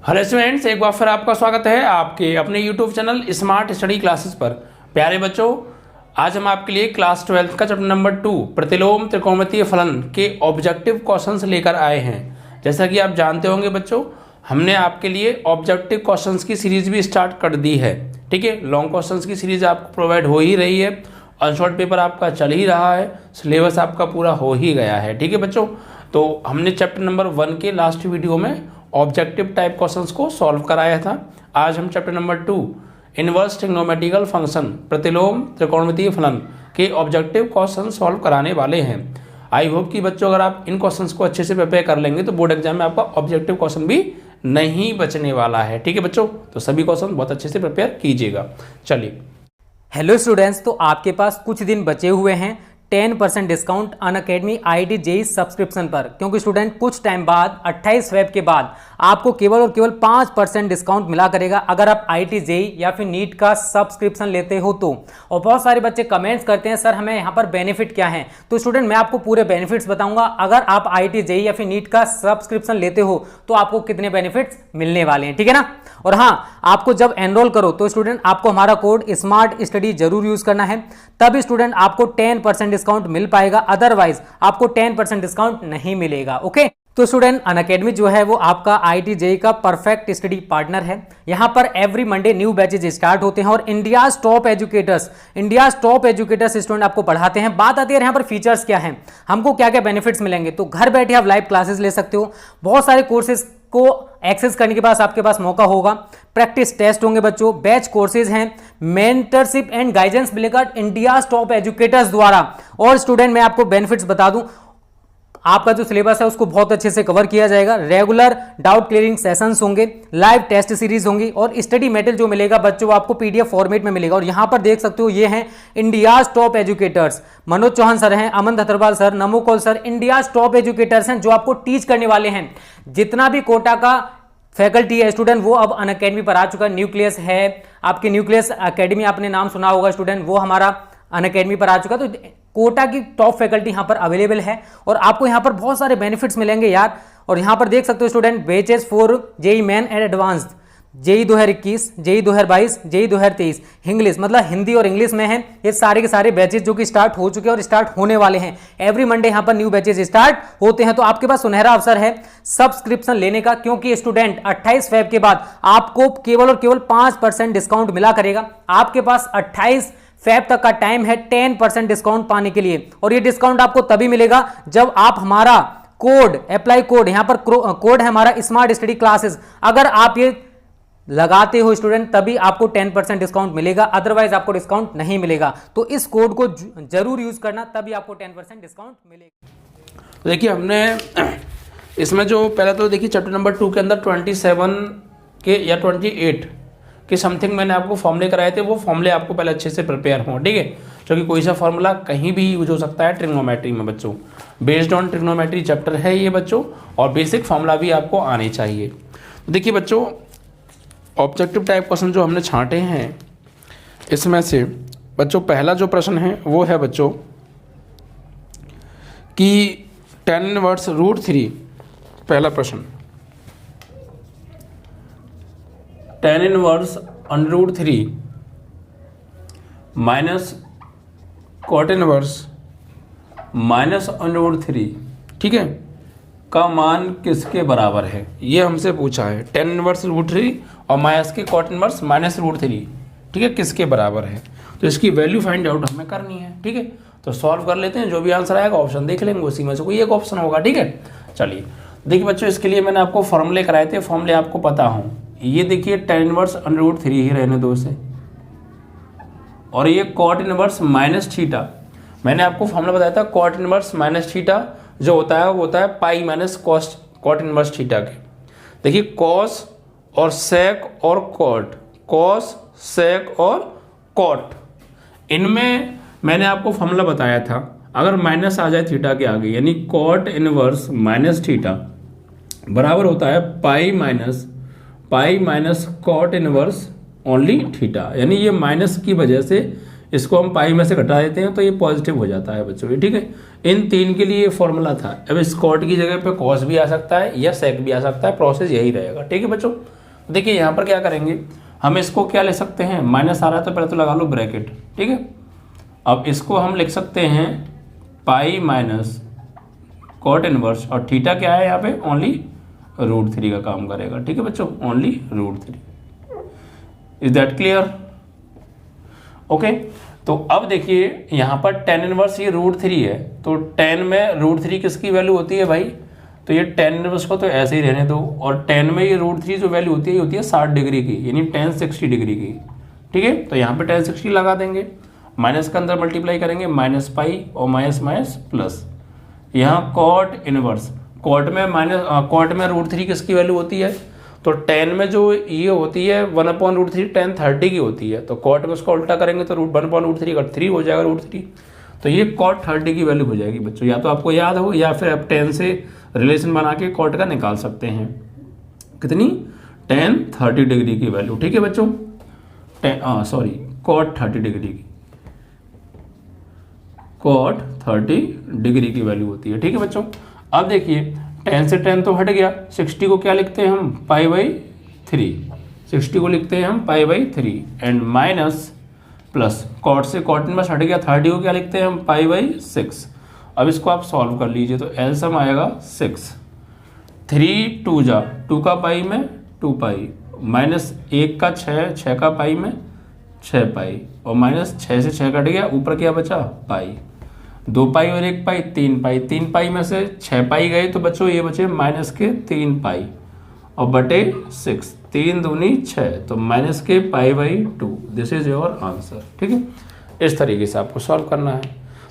Hello students, एक बार फिर आपका स्वागत है आपके अपने YouTube channel smart study classes पर। प्यारे बच्चों, आज हम आपके लिए क्लास 12 का चैप्टर नंबर 2 प्रतिलोम त्रिकोणमितीय फलन के ऑब्जेक्टिव क्वेश्चंस लेकर आए हैं। जैसा कि आप जानते होंगे बच्चों, हमने आपके लिए ऑब्जेक्टिव क्वेश्चंस की सीरीज भी स्टार्ट कर दी है। ठीक है, लॉन्ग क्वेश्चंस की सीरीज आपको प्रोवाइड हो ही रही है और शॉर्ट पेपर आपका चल ही रहा है, सिलेबस आपका पूरा हो ही गया है। ठीक है बच्चों, तो हमने चैप्टर नंबर 1 के लास्ट वीडियो में ऑब्जेक्टिव टाइप क्वेश्चंस को सॉल्व कराया था। आज हम chapter number 2 inverse trigonometrical function प्रतिलोम त्रिकोणमितीय फलन के ऑब्जेक्टिव क्वेश्चन सॉल्व कराने वाले हैं। आई होप कि बच्चों अगर आप इन क्वेश्चंस को अच्छे से प्रिपेयर कर लेंगे तो बोर्ड एग्जाम में आपका ऑब्जेक्टिव क्वेश्चन भी नहीं बचने वाला है। ठीक है बच्चों, तो सभी क्वेश्चन बहुत अच्छे से प्रिपेयर कीजिएगा। चलिए, हेलो स्टूडेंट्स, तो आपके पास कुछ दिन बचे हुए हैं 10% discount Unacademy IIT JEE subscription पर, क्योंकि स्टूडेंट कुछ टाइम बाद 28 फेब के बाद आपको केवल और केवल 5% डिस्काउंट मिला करेगा अगर आप IIT JEE या फिर नीट का सब्सक्रिप्शन लेते हो तो। और बहुत सारे बच्चे कमेंट्स करते हैं सर हमें यहाँ पर बेनिफिट क्या है, तो स्टूडेंट मैं आपको पूरे बेनिफिट्स बताऊंगा। अगर आप IIT JEE या फिर नीट का सब्सक्रिप्शन लेते हो तो आपको कितने बेनिफिट्स मिलने वाले हैं, ठीक है ना। और हाँ, आपको जब एनरोल करो तो स्टूडेंट आपको हमारा कोड स्मार्ट स्टडी जरूर यूज करना है, तब स्टूडेंट आपको 10% डिस्काउंट मिल पाएगा, अदरवाइज आपको 10% डिस्काउंट नहीं मिलेगा। ओके, तो स्टूडेंट अनअकैडमी जो है वो आपका IIT JEE का परफेक्ट स्टडी पार्टनर है। यहां पर every Monday new batches start होते हैं और इंडियाज टॉप एजुकेटर्स स्टूडेंट आपको पढ़ाते हैं। बात आती है यहाँ पर फीचर्स क्या हैं, हमको क्या क्या बेनिफिट्स मिलेंगे, तो घर बैठे आप लाइव क्लासेस ले सकते हो। बहुत सारे कोर्सेज को एक्सेस करने के बाद आपके पास मौका होगा, प्रैक्टिस टेस्ट होंगे बच्चों, बैच कोर्सेज हैं, मेंटरशिप एंड गाइडेंस मिलेगा इंडियाज टॉप एजुकेटर्स द्वारा। और स्टूडेंट मैं आपको बेनिफिट्स बता दूं, आपका जो सिलेबस है उसको बहुत अच्छे से कवर किया जाएगा, रेगुलर डाउट क्लियरिंग सेशंस होंगे, लाइव टेस्ट सीरीज होंगी और स्टडी मटेरियल जो मिलेगा बच्चों वो आपको PDF फॉर्मेट में मिलेगा। और यहां पर देख सकते हो ये हैं India's top educators, Manoj Chauhan sir हैं, अमन धतरवाल सर, नमोकोल सर, इंडियाज टॉप एजुकेटर्स हैं जो आपको टीच करने वाले हैं। जितना भी कोटा का फैकल्टी है स्टूडेंट वो अब अनअकैडमी पर आ चुका है। न्यूक्लियस है, आपके न्यूक्लियस अकेडमी आपने नाम सुना होगा स्टूडेंट, वो हमारा अनअकैडमी पर आ चुका है। तो कोटा की टॉप फैकल्टी यहां पर अवेलेबल है और आपको यहां पर बहुत सारे बेनिफिट्स मिलेंगे यार। और यहां पर देख सकते हो student, batches for JEE main and advanced, JEE 2021, JEE 2022, JEE 2023, English मतलब हिंदी और इंग्लिश में हैं ये सारे के सारे बैचेस जो कि स्टार्ट हो चुके हैं और स्टार्ट होने वाले हैं। एवरी मंडे यहां पर न्यू बैचेस स्टार्ट होते हैं, तो आपके पास सुनहरा अवसर है सब्सक्रिप्शन लेने का, क्योंकि स्टूडेंट 28 फेब के बाद आपको केवल और केवल 5% डिस्काउंट मिला करेगा। आपके पास 28 फेब तक का टाइम है 10% डिस्काउंट पाने के लिए, और ये डिस्काउंट आपको तभी मिलेगा जब आप हमारा कोड अप्लाई कोड, यहां पर कोड है हमारा स्मार्ट स्टडी क्लासेस, अगर आप ये लगाते हो स्टूडेंट तभी आपको 10% डिस्काउंट मिलेगा, अदरवाइज आपको डिस्काउंट नहीं मिलेगा। तो इस कोड को जरूर यूज करना, तभी आपको 10% डिस्काउंट मिलेगा। तो देखिए हमने इसमें जो पहले तो देखिए चैप्टर नंबर 2 के अंदर 27 के या 28 कि समथिंग मैंने आपको फॉर्मूले कराए थे, वो फॉर्मूले आपको पहले अच्छे से प्रिपेयर हों। ठीक है, क्योंकि कोई सा फॉर्मूला कहीं भी यूज हो सकता है ट्रिग्नोमेट्री में बच्चों, बेस्ड ऑन ट्रिग्नोमेट्री चैप्टर है ये बच्चों, और बेसिक फॉर्मूला भी आपको आने चाहिए। तो देखिए बच्चों, ऑब्जेक्टिव टाइप क्वेश्चन जो हमने छांटे हैं इसमें से बच्चों पहला जो प्रश्न है वो है बच्चों कि tan इनवर्स √3, पहला प्रश्न tan inverse √3 minus cot inverse minus √3, ठीक है, का मान किसके बराबर है, ये हमसे पूछा है। tan इनवर्स √3 और माइनस के cot इनवर्स माइनस √3, ठीक है, किसके बराबर है, तो इसकी वैल्यू फाइंड आउट हमें करनी है। ठीक है, तो सॉल्व कर लेते हैं, जो भी आंसर आएगा ऑप्शन देख लेंगे, उसी में से कोई एक ऑप्शन होगा। ठीक है, चलिए देखिए बच्चों, इसके लिए मैंने आपको फॉर्मूले कराए थे, फॉर्मूले आपको पता हों। ये देखिए tan इनवर्स √3 ही रहने दो इसे, और ये cot इनवर्स माइनस थीटा, मैंने आपको फॉर्मूला बताया था cot इनवर्स माइनस थीटा जो होता है वो होता है pi minus cot inverse theta के। देखिए cos और sec और cot, cos sec और cot, इनमें मैंने आपको फॉर्मूला बताया था, अगर माइनस आ जाए थीटा के आगे, यानी cot इनवर्स माइनस थीटा बराबर होता है pi minus cot inverse only theta, यानी ये माइनस की वजह से इसको हम पाई में से घटा देते हैं तो ये पॉजिटिव हो जाता है बच्चों। ठीक है, इन तीन के लिए फॉर्मूला था। अब इस कॉट की जगह पे कॉस भी आ सकता है या सेक भी आ सकता है, प्रोसेस यही रहेगा। ठीक है बच्चों, देखिए यहाँ पर क्या करेंगे, हम इसको क्या ले सकते हैं, माइनस आ रहा है तो पहले तो लगा लो ब्रैकेट। ठीक है, अब इसको हम लिख सकते हैं पाई माइनस कॉट इनवर्स, और थीटा क्या है यहाँ पे, ओनली √3 का काम करेगा। ठीक है बच्चों, only √3। Is that clear? Okay, तो अब देखिए यहाँ पर टेन इनवर्स ये √3 है, तो टेन में √3 किसकी वैल्यू होती है भाई, तो ये टेन इनवर्स को तो ऐसे ही रहने दो, और टेन में ये √3 जो वैल्यू होती है ये होती है 60 डिग्री की, यानी tan 60 डिग्री की। ठीक है, तो यहाँ पे tan 60 लगा देंगे, माइनस के अंदर मल्टीप्लाई करेंगे माइनस पाई और माइनस माइनस प्लस। यहाँ कॉट इनवर्स, कॉट में √3 किसकी वैल्यू होती है, तो tan में जो ये होती है 1/√3 tan 30 की होती है, तो कॉट में उसको उल्टा करेंगे तो 1/√3 का 3 हो जाएगा √3, तो ये cot 30 की वैल्यू हो जाएगी बच्चों। या तो आपको याद हो या फिर आप tan से रिलेशन बना के कॉट का निकाल सकते हैं। कितनी, tan 30 डिग्री की वैल्यू। ठीक है बच्चों, cot 30 डिग्री की, cot 30 डिग्री की वैल्यू होती है। ठीक है बच्चों, अब देखिए tan से tan तो हट गया, 60 को क्या लिखते हैं हम, π/3, 60 को लिखते हैं हम π/3 एंड माइनस प्लस कॉट से कॉट इनवर्स हट गया, 30 को क्या लिखते हैं हम π/6। अब इसको आप सॉल्व कर लीजिए तो एलसम आएगा 6, 3 2 जा 2 का पाई में 2 पाई, माइनस 1 का 6, 6 का पाई में 6 पाई, और माइनस 6 से 6 कट गया, ऊपर क्या बचा पाई, 2 पाई और 1 पाई 3 पाई, 3 पाई में से 6 पाई गए तो बच्चों ये बचे माइनस के 3 पाई और बटे 6, 3 दूनी 6, तो माइनस के π/2। This is your answer. ठीक है, इस तरीके से आपको सॉल्व करना है।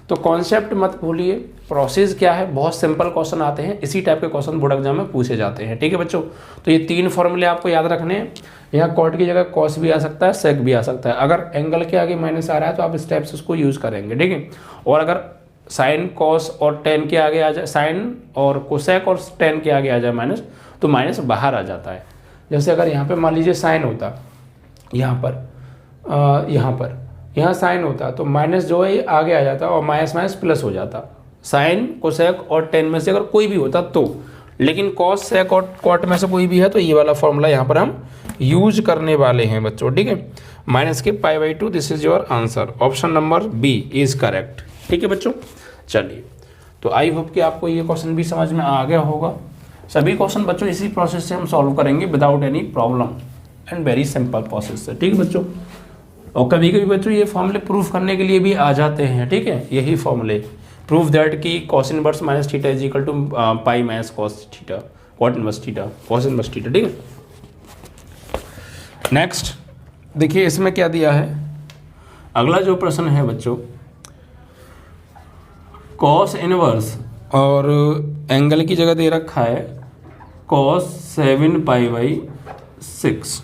तो कॉन्सेप्ट मत भूलिए, प्रोसेस क्या है, बहुत सिंपल क्वेश्चन आते हैं, इसी टाइप के क्वेश्चन बोर्ड एग्जाम में पूछे जाते हैं। ठीक है बच्चों, तो ये 3 फॉर्मूले आपको याद रखने हैं। यहाँ कॉट की जगह कॉस भी आ सकता है, सेक भी आ सकता है। अगर एंगल के आगे माइनस आ रहा है तो आप इस टाइप से उसको यूज़ करेंगे। ठीक है, और अगर साइन कॉस और टेन के आगे आ जाए, साइन और कोसेक और टेन के आगे आ जाए माइनस, तो माइनस बाहर आ जाता है। जैसे अगर यहाँ पे मान लीजिए साइन होता, यहाँ साइन होता तो माइनस जो है आगे आ जाता और माइनस माइनस प्लस हो जाता, साइन कोसेक और टेन में से अगर कोई भी होता तो। लेकिन कॉस सेक और कॉट में से कोई भी है तो ये वाला फॉर्मूला यहाँ पर हम यूज करने वाले हैं बच्चों। ठीक है, माइनस के π/2, this is your answer. Option number B is correct. ठीक है बच्चों, चलिए, तो आई होप कि आपको ये क्वेश्चन भी समझ में आ गया होगा। सभी क्वेश्चन बच्चों इसी प्रोसेस से हम सॉल्व करेंगे without any problem and very simple process से। ठीक है बच्चों, और कभी कभी बच्चों ये फॉर्मूले प्रूफ करने के लिए भी आ जाते हैं। ठीक है, यही फॉर्मूले प्रूफ दैट कि cos inverse minus theta is equal to pi minus cos theta, cot inverse theta, cos inverse theta. ठीक है, नेक्स्ट देखिए इसमें क्या दिया है। अगला जो प्रश्न है बच्चों, cos इनवर्स और एंगल की जगह दे रखा है cos 7π/6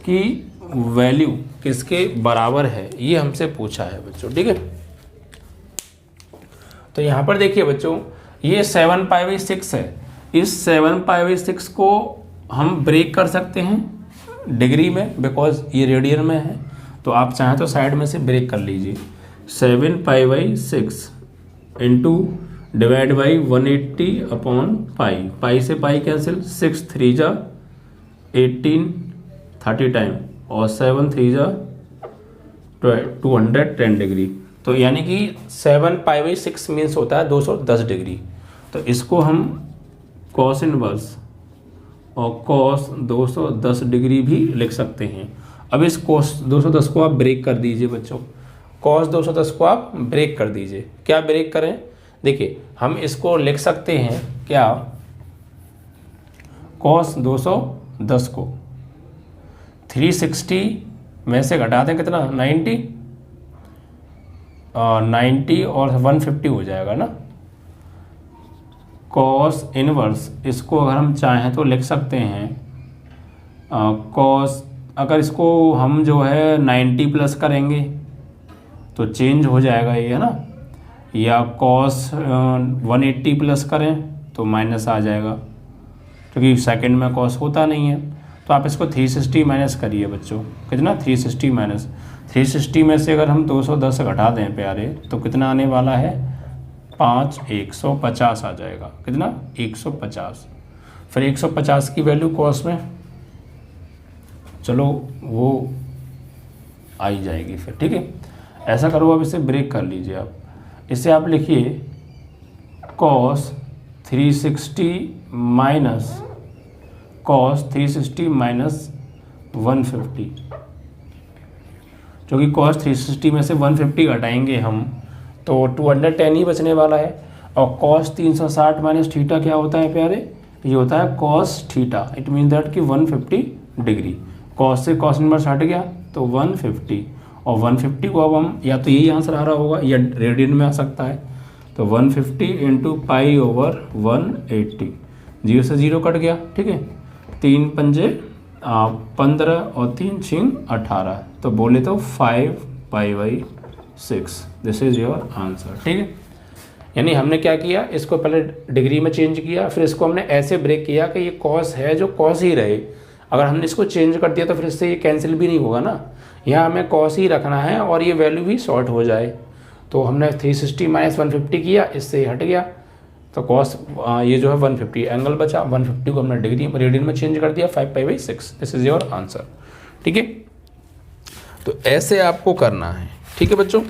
की वैल्यू किसके बराबर है, ये हमसे पूछा है बच्चों। ठीक है, तो यहाँ पर देखिए बच्चों, ये 7π/6 है। इस 7π/6 को हम ब्रेक कर सकते हैं डिग्री में, बिकॉज ये रेडियन में है, तो आप चाहें तो साइड में से ब्रेक कर लीजिए। 7π/6 इंटू डिवाइड बाई 180/पाई, पाई से पाई कैंसिल, 6 3 जा 18 30 टाइम और 7 3 जा 210 डिग्री, तो यानी कि 7π/6 मीन्स होता है 210 डिग्री। तो इसको हम cos इनवर्स और cos 210 डिग्री भी लिख सकते हैं। अब इस cos 210 को आप ब्रेक कर दीजिए बच्चों, cos 210 को आप ब्रेक कर दीजिए। क्या ब्रेक करें, देखिए हम इसको लिख सकते हैं क्या, cos 210 को 360 में से घटा दें कितना, 90 और 150 हो जाएगा ना। cos इनवर्स इसको अगर हम चाहें तो लिख सकते हैं cos, अगर इसको हम जो है 90 प्लस करेंगे तो चेंज हो जाएगा ये, है ना, या cos 180 प्लस करें तो माइनस आ जाएगा, क्योंकि सेकंड में cos होता नहीं है। तो आप इसको 360 माइनस करिए बच्चों, कितना 360 माइनस 360 में से अगर हम 210 घटा दें प्यारे तो कितना आने वाला है 5 150 आ जाएगा। कितना? 150। फिर 150 की वैल्यू कॉस में, चलो वो आई जाएगी फिर, ठीक है। ऐसा करो, अब इसे ब्रेक कर लीजिए आप। इसे आप लिखिए कॉस 360 माइनस कॉस 360 माइनस 150, जो कि कॉस 360 में से 150 घटाएंगे हम तो 210 ही बचने वाला है। और कॉस 360 माइनस थीटा क्या होता है प्यारे? ये होता है cos theta. It mean that कि 150 डिग्री। कॉस से कॉस इनवर्स हट गया तो 150, और 150 को अब हम, या तो यही आंसर आ रहा होगा या रेडियन में आ सकता है, तो 150 इंटू पाई ओवर 180, 0 से 0 कट गया, ठीक है। 3 पंजे 15 और 3 छिंग 18, तो बोले तो 5 pi by 6। This is your answer, ठीक है। यानी हमने क्या किया, इसको पहले डिग्री में चेंज किया, फिर इसको हमने ऐसे ब्रेक किया कि ये कॉस है जो कॉस ही रहे। अगर हमने इसको चेंज कर दिया तो फिर इससे ये कैंसिल भी नहीं होगा ना, यहाँ हमें कॉस ही रखना है और ये वैल्यू भी शॉर्ट हो जाए। तो हमने 360 माइनस 150 किया, इससे हट गया तो कॉस ये जो है 150 एंगल बचा, 150 को हमने डिग्री रेडियन में चेंज कर दिया, 5 pi by 6। This is your answer, ठीक है। तो ऐसे आपको करना है, ठीक है बच्चों।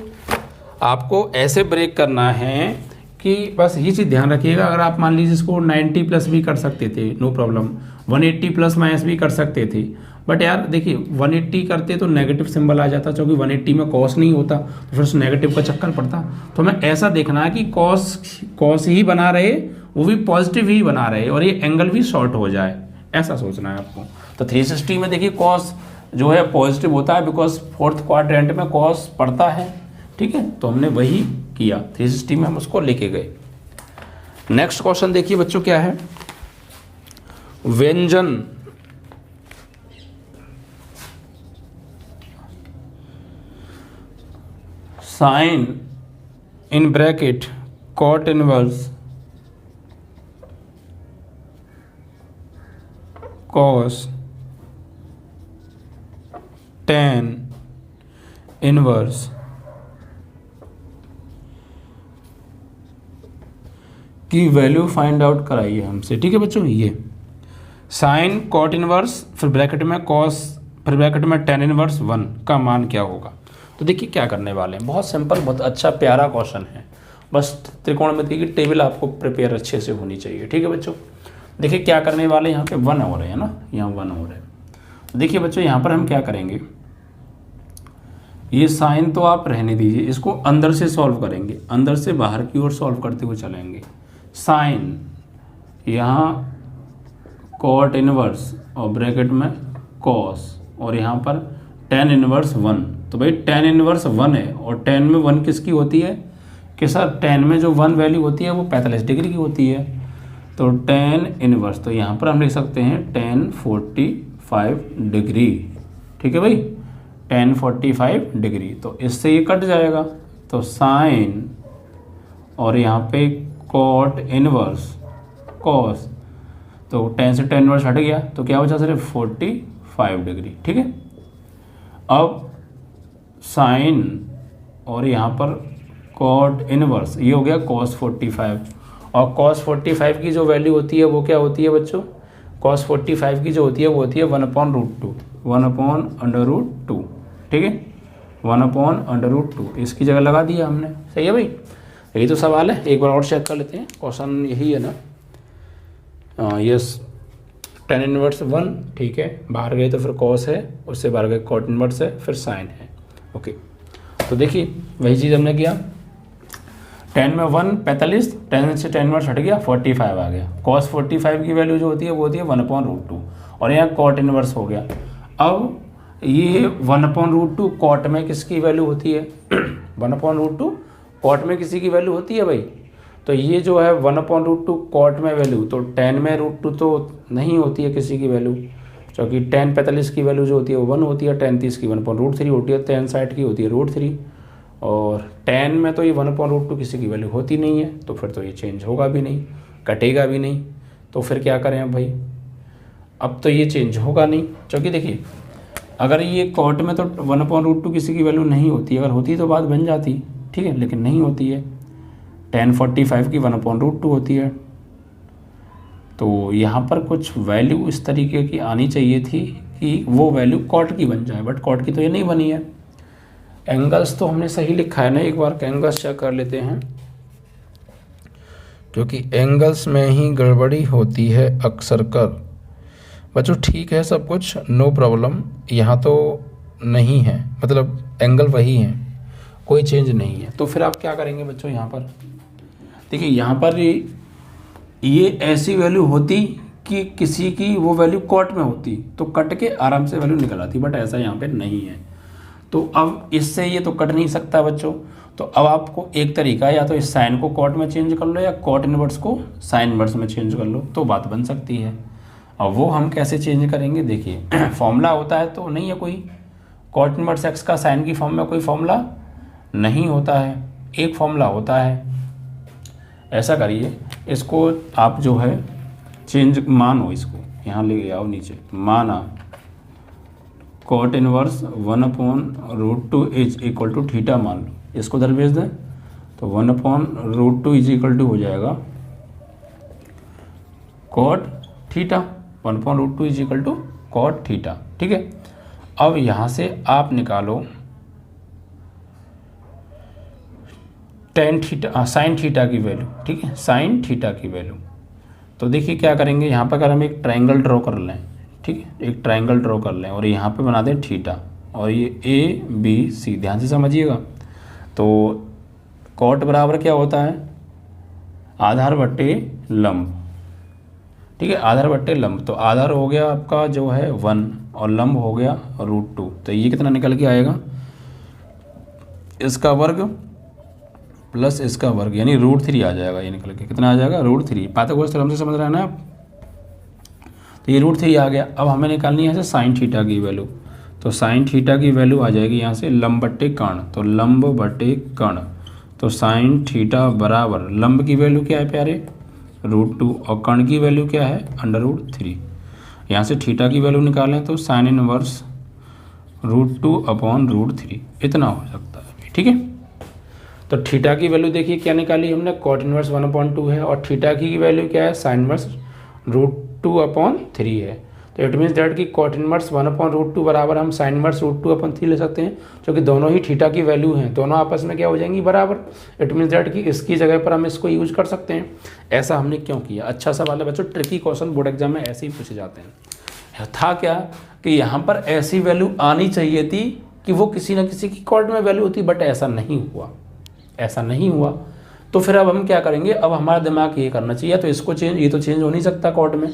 आपको ऐसे ब्रेक करना है कि बस ये चीज़ ध्यान रखिएगा। अगर आप मान लीजिए इसको 90 प्लस भी कर सकते थे, नो प्रॉब्लम, 180 प्लस माइनस भी कर सकते थे, बट यार देखिए 180 करते तो नेगेटिव सिंबल आ जाता, क्योंकि 180 में कॉस नहीं होता तो फिर उस नेगेटिव का चक्कर पड़ता। तो हमें ऐसा देखना है कि कॉस ही बना रहे, वो भी पॉजिटिव ही बना रहे, और ये एंगल भी शॉर्ट हो जाए, ऐसा सोचना है आपको। तो 360 में देखिए कॉस जो है पॉजिटिव होता है, बिकॉज फोर्थ क्वाड्रेंट में कॉस पड़ता है, ठीक है। तो हमने वही किया, 360 में हम उसको लेके गए। नेक्स्ट क्वेश्चन देखिए बच्चों क्या है, व्यंजन sine in bracket cot inverse cos tan inverse की वैल्यू फाइंड आउट कराइए हमसे, ठीक है बच्चों। ये साइन कॉट इनवर्स, फिर ब्रैकेट में कॉस, फिर ब्रैकेट में tan इनवर्स 1 का मान क्या होगा। तो देखिए क्या करने वाले हैं, बहुत सिंपल, बहुत अच्छा प्यारा क्वेश्चन है। बस त्रिकोणमिति की टेबल आपको प्रिपेयर अच्छे से होनी चाहिए, ठीक है बच्चों। देखिए क्या करने वाले, यहाँ पे 1 हो रहे हैं ना, यहाँ 1 हो रहे हैं। देखिए बच्चों यहाँ पर हम क्या करेंगे, ये साइन तो आप रहने दीजिए, इसको अंदर से सॉल्व करेंगे, अंदर से बाहर की ओर सॉल्व करते हुए चलेंगे। साइन यहाँ कॉट इनवर्स और ब्रैकेट में कॉस, और यहाँ पर tan इनवर्स 1। तो भाई tan इनवर्स 1 है, और tan में 1 किसकी होती है कि सर tan में जो 1 वैल्यू होती है वो 45 डिग्री की होती है। तो tan इनवर्स, तो यहाँ पर हम लिख सकते हैं tan 45 डिग्री, ठीक है भाई, tan 45 डिग्री। तो इससे ये कट जाएगा, तो साइन और यहाँ पे कॉट इनवर्स कॉस, तो tan से tan इनवर्स हट गया, तो क्या बचा सिर्फ 45 डिग्री, ठीक है। अब साइन और यहाँ पर कॉट इनवर्स, ये हो गया cos 45, और cos 45 की जो वैल्यू होती है वो क्या होती है बच्चों, cos 45 की जो होती है वो होती है 1/√2, 1/√2, ठीक है, 1/√2। इसकी जगह लगा दिया हमने, सही है भाई। यही तो सवाल है, एक बार और चेक कर लेते हैं, क्वेश्चन यही है ना। यस, tan इनवर्स 1, ठीक है, बाहर गए तो फिर cos है, उससे बाहर गए cot इनवर्स है, फिर sin है, ओके। तो देखिए वही चीज़ हमने किया, tan में 1 45, tan से tan इनवर्स हट गया, 45 आ गया। cos 45 की वैल्यू जो होती है वो होती है 1/√2, और यहाँ cot इनवर्स हो गया। अब ये 1/√2 cot में किसकी वैल्यू होती है 1/√2 cot में किसी की वैल्यू होती है भाई। तो ये जो है 1/√2 cot में वैल्यू, तो tan में √2 तो नहीं होती है किसी की वैल्यू, क्योंकि tan 45 की वैल्यू जो होती है वो 1 होती है, tan 30 की 1/√3 होती है, tan 60 की होती है √3, और tan में तो ये 1/√2 किसी की वैल्यू होती नहीं है, तो फिर तो ये चेंज होगा भी नहीं, कटेगा भी नहीं। तो फिर क्या करें अब भाई, अब तो ये चेंज होगा नहीं, क्योंकि देखिए अगर ये cot में तो 1/√2 किसी की वैल्यू नहीं होती, अगर होती तो बात बन जाती, ठीक है, लेकिन नहीं होती है। tan45 की 1/√2 होती है। तो यहाँ पर कुछ वैल्यू इस तरीके की आनी चाहिए थी कि वो वैल्यू कॉट की बन जाए, बट कॉट की तो ये नहीं बनी है। एंगल्स तो हमने सही लिखा है ना, एक बार एंगल्स चेक कर लेते हैं, क्योंकि एंगल्स में ही गड़बड़ी होती है अक्सर कर। बच्चों ठीक है सब कुछ, नो प्रॉब्लम, यहाँ तो नहीं है, मतलब एंगल वही है, कोई चेंज नहीं है। तो फिर आप क्या करेंगे बच्चों, यहाँ पर देखिए, यहाँ पर ये ऐसी वैल्यू होती कि किसी की वो वैल्यू कॉट में होती तो कट के आराम से वैल्यू निकल आती, बट ऐसा यहाँ पे नहीं है। तो अब इससे ये तो कट नहीं सकता बच्चों। तो अब आपको एक तरीका, या तो इस साइन को कॉट में चेंज कर लो या कॉट इनवर्स को साइन इनवर्स में चेंज कर लो, तो बात बन सकती है। और वो हम कैसे चेंज करेंगे, देखिए फॉर्मूला होता है तो नहीं है कोई, कॉट इनवर्स एक्स का साइन की फॉर्म में कोई फॉर्मूला नहीं होता है, एक फॉर्मूला होता है। ऐसा करिए, इसको आप जो है चेंज मानो, इसको यहाँ ले आओ नीचे, माना cot inverse 1/√2 is equal to theta मान लो, इसको दरवेज दें तो 1/√2 इज इक्वल टू हो जाएगा cot theta, 1/√2 is equal to cot theta. ठीक है, अब यहाँ से आप निकालो टेन थीटा, साइन थीटा की वैल्यू। ठीक है, साइन थीटा की वैल्यू। तो देखिए क्या करेंगे, यहाँ पर अगर हम एक ट्रायंगल ड्रॉ कर लें, ठीक है, एक ट्रायंगल ड्रॉ कर लें और यहाँ पे बना दें थीटा, और ये ए बी सी, ध्यान से समझिएगा। तो कॉट बराबर क्या होता है, आधार बट्टे लंब। ठीक है, आधार बट्टे लंब, तो आधार हो गया आपका जो है 1 और लंब हो गया √2। तो ये कितना निकल के आएगा, इसका वर्ग प्लस इसका वर्ग, यानी √3 आ जाएगा। ये निकल के कितना आ जाएगा, √3। पाइथागोरस थ्योरम से समझ रहे हैं ना आप। तो ये √3 आ गया। अब हमें निकालनी है साइन थीटा की वैल्यू। तो साइन थीटा की वैल्यू आ जाएगी यहाँ से लंब बट्टे कर्ण, तो लंब बट्टे कर्ण, तो साइन थीटा बराबर लंब की वैल्यू क्या है प्यारे, √2, और कर्ण की वैल्यू क्या है, √3। यहाँ से थीटा की वैल्यू निकालें तो साइन इनवर्स √2/√3 इतना हो सकता है। ठीक है, तो थीटा की वैल्यू देखिए क्या निकाली हमने, कॉट इनवर्स 1/2 है, और थीटा की वैल्यू क्या है, साइन इनवर्स √2/3 है। तो इट मीन्स दैट कि कॉट इनवर्स 1/√2 बराबर हम साइन इनवर्स √2/3 ले सकते हैं, क्योंकि दोनों ही थीटा की वैल्यू हैं, दोनों आपस में क्या हो जाएंगी, बराबर। इट मीन्स दैट कि इसकी जगह पर हम इसको यूज कर सकते हैं। ऐसा हमने क्यों किया, अच्छा सवाल है बच्चों, ट्रिकी क्वेश्चन बोर्ड एग्जाम में ऐसे ही पूछे जाते हैं। था क्या कि यहाँ पर ऐसी वैल्यू आनी चाहिए थी कि वो किसी न किसी की कॉट में वैल्यू होती, बट ऐसा नहीं हुआ, ऐसा नहीं हुआ। तो फिर अब हम क्या करेंगे, अब हमारा दिमाग ये करना चाहिए, तो इसको चेंज, ये तो चेंज हो नहीं सकता कॉट में,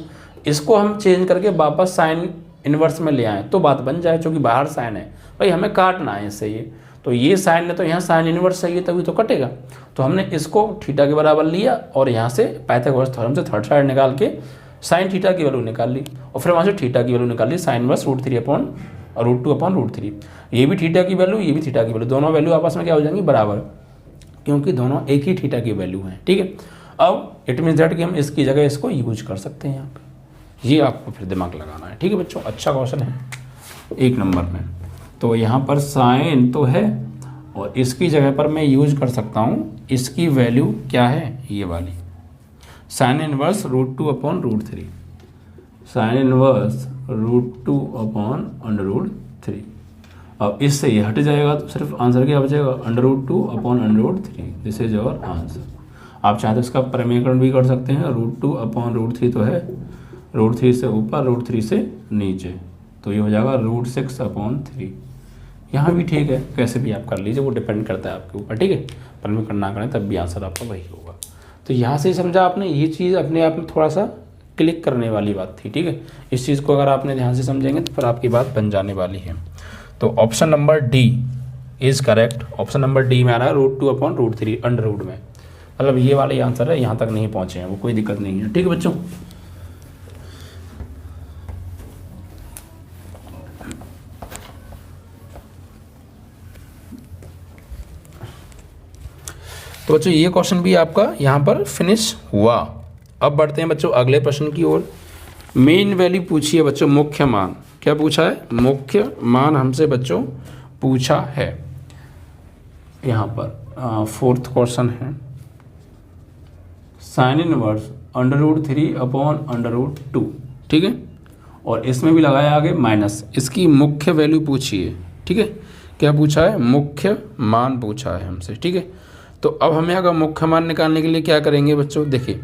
इसको हम चेंज करके वापस साइन इनवर्स में ले आए तो बात बन जाए, क्योंकि बाहर साइन है भाई, हमें काटना है इससे ये, तो ये साइन है तो यहाँ साइन इनवर्स चाहिए तभी तो कटेगा। तो हमने इसको थीटा के बराबर लिया और यहाँ से पाइथागोरस थ्योरम से थर्ड साइड निकाल के साइन थीटा की वैल्यू निकाल ली, और फिर वहाँ से थीटा की वैल्यू निकाल ली, साइन इनवर्स √2/√3। ये भी थीटा की वैल्यू, ये भी थीटा की वैल्यू, दोनों वैल्यू आपस में क्या हो जाएंगी, बराबर, क्योंकि दोनों एक ही थीटा की वैल्यू हैं। ठीक है, अब इट मीन्स दैट कि हम इसकी जगह इसको यूज कर सकते हैं यहाँ पे, ये आपको फिर दिमाग लगाना है। ठीक है बच्चों, अच्छा क्वेश्चन है 1 नंबर में। तो यहाँ पर साइन तो है और इसकी जगह पर मैं यूज कर सकता हूँ, इसकी वैल्यू क्या है, ये वाली साइन इनवर्स √2/√3, साइन इनवर्स √2/√3। अब इससे ये हट जाएगा तो सिर्फ आंसर क्या बचेगा, √2/√3। This is your answer. आप चाहे तो इसका परिमेयकरण भी कर सकते हैं, √2/√3 तो है, √3 से ऊपर √3 से नीचे, तो ये हो जाएगा √6/3। यहाँ भी ठीक है, कैसे भी आप कर लीजिए, वो डिपेंड करता है आपके ऊपर। ठीक है, परिमेयकरण ना करें तब भी आंसर आपका वही होगा। तो यहाँ से समझा आपने, ये चीज़ अपने आप में थोड़ा सा क्लिक करने वाली बात थी। ठीक है, इस चीज़ को अगर आपने ध्यान से समझेंगे तो फिर आपकी बात बन जाने वाली है। तो option number D is correct. Option number D में आ रहा है √2/√3 अंडर रूट में, मतलब ये वाला ही आंसर है, यहाँ तक नहीं पहुँचे हैं वो, कोई दिक्कत नहीं है। ठीक है बच्चों, तो बच्चों ये क्वेश्चन भी आपका यहाँ पर फिनिश हुआ। अब बढ़ते हैं बच्चों अगले प्रश्न की ओर। मेन वैल्यू पूछी है बच्चों, मुख्य मान। क्या पूछा है, मुख्य मान हमसे बच्चों पूछा है। यहाँ पर 4th क्वेश्चन है, साइन इनवर्स √3/√2, ठीक है। और इसमें भी लगाया आगे माइनस, इसकी मुख्य वैल्यू पूछिए, ठीक है। क्या पूछा है? मुख्य मान पूछा है हमसे, ठीक है। तो अब हमें अगर मुख्य मान निकालने के लिए क्या करेंगे बच्चों, देखिए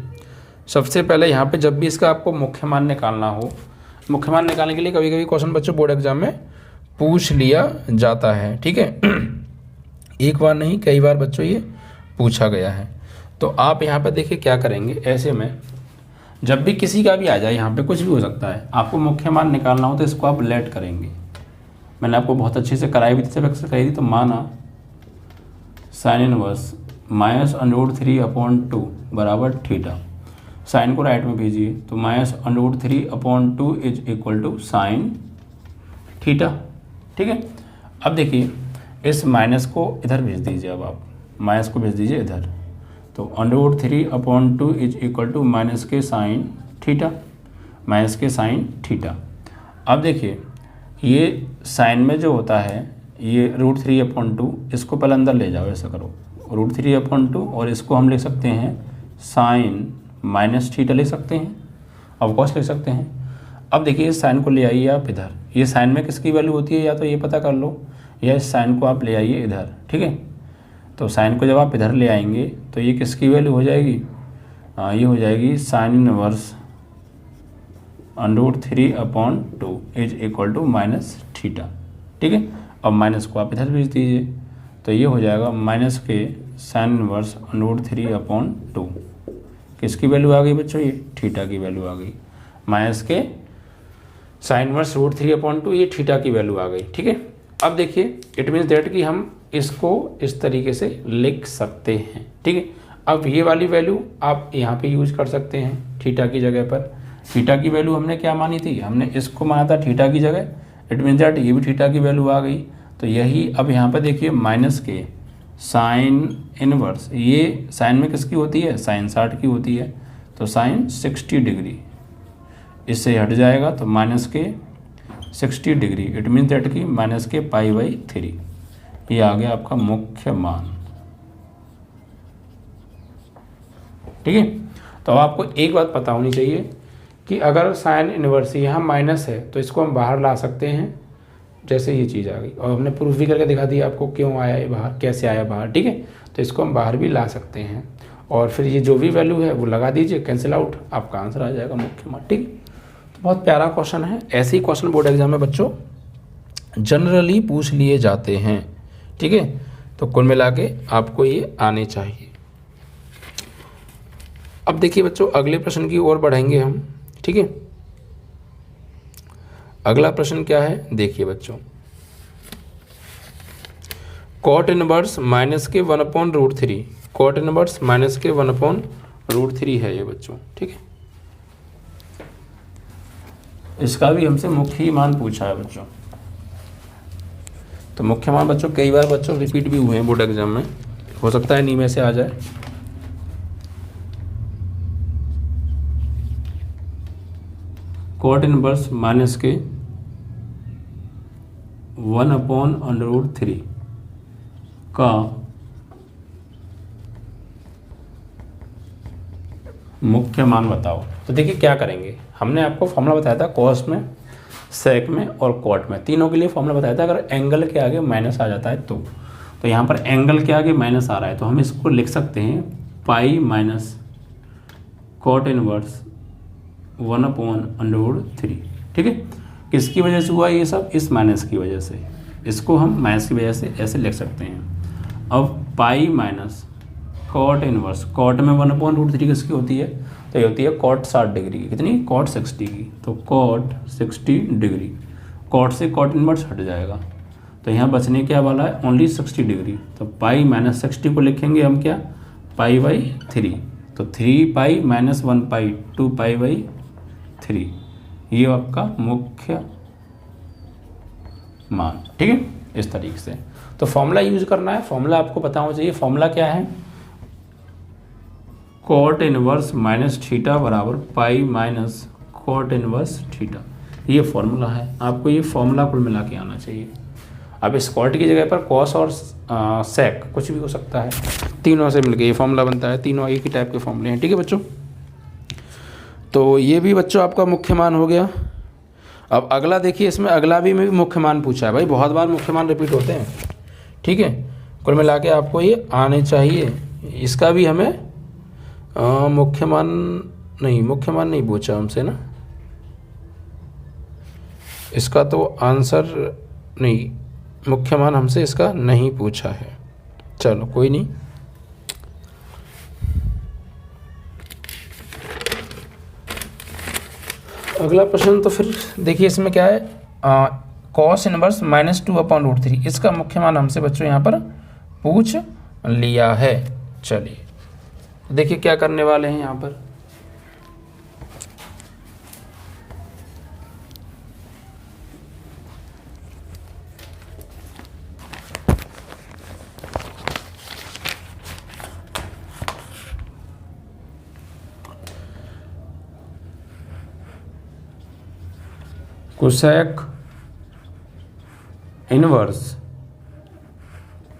सबसे पहले यहाँ पे जब भी इसका आपको मुख्य मान निकालना हो, मुख्य मान निकालने के लिए कभी कभी क्वेश्चन बच्चों बोर्ड एग्जाम में पूछ लिया जाता है, ठीक है। एक बार नहीं, कई बार बच्चों ये पूछा गया है। तो आप यहाँ पे देखिए क्या करेंगे, ऐसे में जब भी किसी का भी आ जाए, यहाँ पे कुछ भी हो सकता है, आपको मुख्य मान निकालना हो तो इसको आप लेट करेंगे। मैंने आपको बहुत अच्छे से कराई भी थी, सब कराई थी। तो माना साइन इनवर्स -√3/2 बराबर थीटा, साइन को राइट में भेजिए, तो -√3/2 is equal to sine theta, ठीक है। अब देखिए इस माइनस को इधर भेज दीजिए, अब आप माइनस को भेज दीजिए इधर, तो √3/2 इज इक्वल टू माइनस के साइन थीटा, माइनस के साइन थीटा। अब देखिए ये साइन में जो होता है ये √3/2, इसको पहले अंदर ले जाओ, ऐसा करो √3/2, और इसको हम लिख सकते हैं साइन माइनस थीटा लिख सकते हैं, ऑफकोर्स लिख सकते हैं। अब देखिए इस साइन को ले आइए आप इधर, ये साइन में किसकी वैल्यू होती है या तो ये पता कर लो, या इस साइन को आप ले आइए इधर, ठीक है। तो साइन को जब आप इधर ले आएंगे तो ये किसकी वैल्यू हो जाएगी, ये हो जाएगी sine inverse √3/2 is equal to minus theta, ठीक है। अब माइनस को आप इधर भेज दीजिए, तो ये हो जाएगा माइनस के साइन इनवर्स √3/2, किसकी वैल्यू आ गई बच्चों, ये थीटा की वैल्यू आ गई, माइनस के साइन इनवर्स √3/2, ये थीटा की वैल्यू आ गई, ठीक है। अब देखिए इट मीन्स दैट कि हम इसको इस तरीके से लिख सकते हैं, ठीक है। अब ये वाली वैल्यू आप यहाँ पे यूज कर सकते हैं थीटा की जगह पर। थीटा की वैल्यू हमने क्या मानी थी, हमने इसको माना था थीटा की जगह, इट मीन्स दैट ये भी थीटा की वैल्यू आ गई। तो यही अब यहाँ पर देखिए माइनस के साइन इनवर्स, ये साइन में किसकी होती है, साइन 60 की होती है, तो साइन 60 डिग्री, इससे हट जाएगा तो माइनस के 60 डिग्री, इट मीन्स दैट कि माइनस के π/3, ये आ गया आपका मुख्य मान, ठीक है। तो अब आपको एक बात पता होनी चाहिए कि अगर साइन इनवर्स यहाँ माइनस है तो इसको हम बाहर ला सकते हैं, जैसे ये चीज़ आ गई, और हमने प्रूफ भी करके दिखा दिया आपको क्यों आया ये बाहर, कैसे आया बाहर, ठीक है। तो इसको हम बाहर भी ला सकते हैं, और फिर ये जो भी वैल्यू है वो लगा दीजिए, कैंसिल आउट, आपका आंसर आ जाएगा मुख्य मान, ठीक है। तो बहुत प्यारा क्वेश्चन है, ऐसे ही क्वेश्चन बोर्ड एग्जाम में बच्चों जनरली पूछ लिए जाते हैं, ठीक है। तो कुल मिला के आपको ये आने चाहिए। अब देखिए बच्चों अगले प्रश्न की ओर बढ़ेंगे हम, ठीक है। अगला प्रश्न क्या है, देखिए बच्चों, कॉट इनवर्स माइनस के 1/√3, कॉट इनवर्स माइनस के 1/√3 है ये बच्चों, ठीक है। इसका भी हमसे मुख्य ही मान पूछा है बच्चों। तो मुख्य मान बच्चों कई बार बच्चों रिपीट भी हुए हैं बोर्ड एग्जाम में, हो सकता है नी में से आ जाए। कॉट इनवर्स माइनस के 1/√3 का मुख्य मान बताओ। तो देखिए क्या करेंगे, हमने आपको फॉर्मूला बताया था कॉस में, सेक में और कॉट में, तीनों के लिए फॉर्मूला बताया था। अगर एंगल के आगे माइनस आ जाता है तो यहाँ पर एंगल के आगे माइनस आ रहा है तो हम इसको लिख सकते हैं पाई माइनस कॉट इनवर्स 1/√3, ठीक है। किसकी वजह से हुआ ये सब, इस माइनस की वजह से, इसको हम माइनस की वजह से ऐसे लिख सकते हैं। अब pi minus cot inverse, cot में 1/√3 किसकी होती है, तो ये होती है कॉट 60 डिग्री की, कितनी, कॉट 60 की, तो कॉट 60 डिग्री, कॉट से कॉट इनवर्स हट जाएगा, तो यहाँ बचने क्या वाला है, ओनली 60 डिग्री। तो पाई माइनस 60 को लिखेंगे हम क्या, π/3, तो 3π माइनस 1π 2π/3, ये आपका मुख्य मान, ठीक है, इस तरीके से। तो फॉर्मूला यूज करना है, फॉर्मूला आपको पता होना चाहिए। फॉर्मूला क्या है, कॉट इनवर्स माइनस थीटा बराबर pi minus cot inverse theta, ये फॉर्मूला है। आपको ये फॉर्मूला कुल मिला के आना चाहिए। अब स्क्वाट की जगह पर कॉस और सेक कुछ भी हो सकता है, तीनों से मिलके ये फॉर्मूला बनता है, तीनों एक ही टाइप के फॉर्मूले हैं। ठीक है बच्चों, तो ये भी बच्चों आपका मुख्य मान हो गया। अब अगला देखिए, इसमें अगला भी में भी मुख्य मान पूछा है भाई, बहुत बार मुख्य मान रिपीट होते हैं। ठीक है, कुल मिला के आपको ये आने चाहिए। इसका भी हमें मुख्य मान नहीं पूछा हमसे ना, इसका तो आंसर नहीं, मुख्य मान हमसे इसका नहीं पूछा है। चलो कोई नहीं। अगला प्रश्न तो फिर देखिए, इसमें क्या है, कॉस इनवर्स -2/√3, इसका मुख्य मान हमसे बच्चों यहाँ पर पूछ लिया है। चलिए देखिए क्या करने वाले हैं यहाँ पर। कोसेक इनवर्स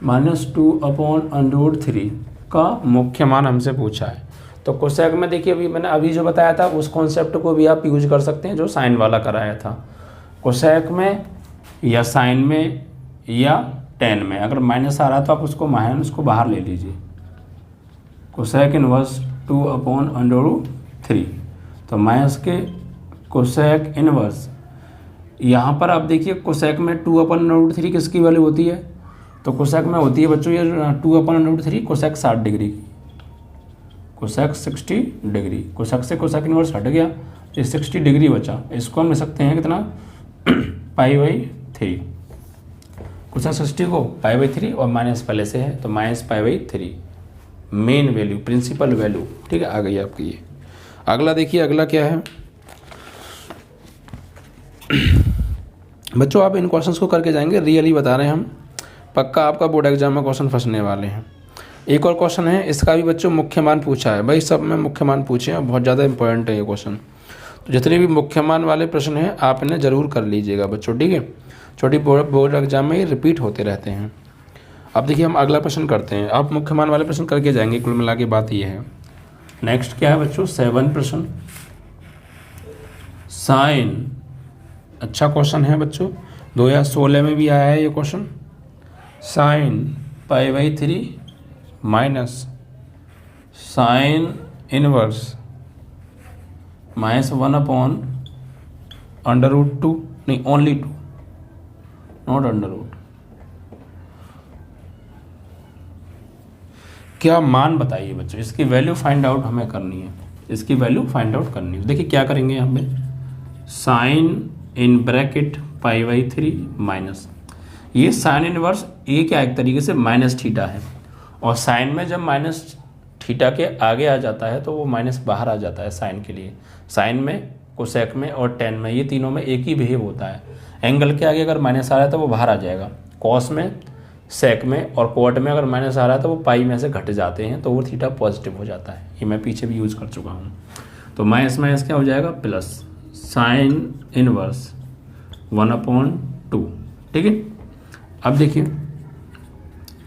-2/√3 का मुख्य मान हमसे पूछा है। तो कोसेक में देखिए, अभी मैंने अभी जो बताया था उस कॉन्सेप्ट को भी आप यूज कर सकते हैं जो साइन वाला कराया था। कोसेक में या साइन में या टेन में अगर माइनस आ रहा है तो आप उसको उसको बाहर ले लीजिए। कोसेक इनवर्स 2/√3, तो माइनस के कोसेक इनवर्स, यहाँ पर आप देखिए कोसेक में 2/√3 किसकी वैल्यू होती है, तो कोसेक में होती है बच्चों ये 2/√3 कोसेक 60 डिग्री की, कोसेक 60 डिग्री। कोसेक से कोसेक इनवर्स हट गया, ये 60 डिग्री बचा। इसको हम ले सकते हैं कितना, π/3। कोसेक 60 को π/3 और माइनस पहले से है तो -π/3 मेन वैल्यू, प्रिंसिपल वैल्यू। ठीक है, आ गई आपकी ये। अगला देखिए, अगला क्या है बच्चों, आप इन क्वेश्चंस को करके जाएंगे, रियली बता रहे हैं हम, पक्का आपका बोर्ड एग्जाम में क्वेश्चन फंसने वाले हैं। एक और क्वेश्चन है, इसका भी बच्चों मुख्य मान पूछा है भाई, सब में मुख्य मान पूछे हैं, बहुत ज़्यादा इंपॉर्टेंट है ये क्वेश्चन। तो जितने भी मुख्य मान वाले प्रश्न हैं आप इन्हें ज़रूर कर लीजिएगा बच्चों। ठीक है, छोटी बोर्ड एग्जाम में ये रिपीट होते रहते हैं। अब देखिए हम अगला प्रश्न करते हैं, आप मुख्य मान वाले प्रश्न करके जाएंगे, कुल मिला के बात ये है। नेक्स्ट क्या है बच्चों, 7 प्रश्न, साइन। अच्छा क्वेश्चन है बच्चों, 2016 में भी आया है ये question. Sine π/3 minus sine inverse -1/√2, नहीं ओनली 2, नॉट अंडर रूट। क्या मान बताइए बच्चों, इसकी वैल्यू फाइंड आउट हमें करनी है, इसकी वैल्यू फाइंड आउट करनी है। देखिए क्या करेंगे यहाँ पे, साइन इन ब्रैकेट π/3 माइनस, ये साइन इनवर्स ए क्या एक तरीके से -θ है, और साइन में जब -θ के आगे आ जाता है तो वो माइनस बाहर आ जाता है साइन के लिए। साइन में, कोसेक में और टेन में, ये तीनों में एक ही बिहेव होता है। एंगल के आगे अगर माइनस आ रहा है तो वो बाहर आ जाएगा। कॉस में, सेक में और कोट में अगर माइनस आ रहा है तो वो पाई में से घट जाते हैं, तो वो थीटा पॉजिटिव हो जाता है। ये मैं पीछे भी यूज़ कर चुका हूँ। तो माइनस माइनस क्या हो जाएगा, प्लस साइन इनवर्स 1/2। ठीक है, अब देखिए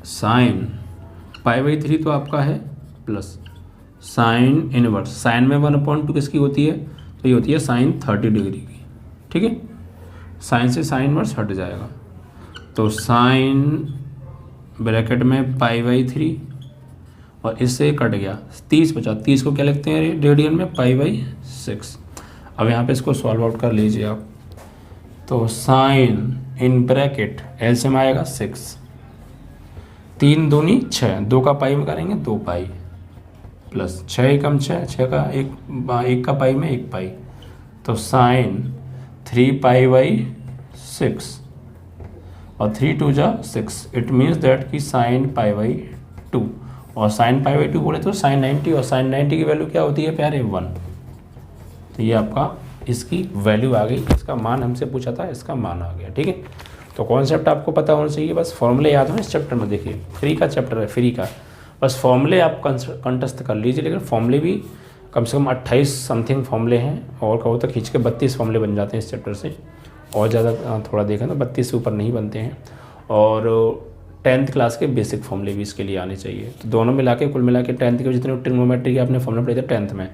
साइन π/3 तो आपका है प्लस साइन इनवर्स, साइन में 1/2 किसकी होती है, तो ये होती है साइन 30 डिग्री की। ठीक है, साइन से साइन इनवर्स हट जाएगा, तो साइन ब्रैकेट में π/3 और इससे कट गया 30 बचा, 30 को क्या लिखते हैं रेडियन में, π/6। अब यहाँ पे इसको सॉल्व आउट कर लीजिए आप, तो साइन इन ब्रैकेट एलसीएम आएगा 6, 3 दूनी 6, 2 का पाई में करेंगे 2 पाई प्लस 6 एकम 6, 6 का एक का पाई में 1 पाई, तो साइन 3π/6 और 3 2 जा 6, इट मीन्स दैट कि साइन π/2, और साइन π/2 बोले तो साइन 90, और साइन 90 की वैल्यू क्या होती है प्यारे 1। तो ये आपका इसकी वैल्यू आ गई, इसका मान हमसे पूछा था, इसका मान आ गया। ठीक है, तो कॉन्सेप्ट आपको पता होना चाहिए, बस फॉर्मूले याद हो इस चैप्टर में। देखिए फ्री का चैप्टर है, फ्री का, बस फॉर्मूले आप कंठस्थ कर लीजिए, लेकिन फॉर्मूले भी कम से कम 28 समथिंग फॉर्मूले हैं, और कहो तो खींच के 32 फॉर्मूले बन जाते हैं इस चैप्टर से, और ज़्यादा थोड़ा देखें तो 32 से ऊपर नहीं बनते हैं। और 10th क्लास के बेसिक फॉर्मूले भी इसके लिए आने चाहिए। तो दोनों मिला के कुल मिला के 10th के जितने ट्रिग्नोमेट्री के आपने फॉर्मूले पढ़े थे 10th में,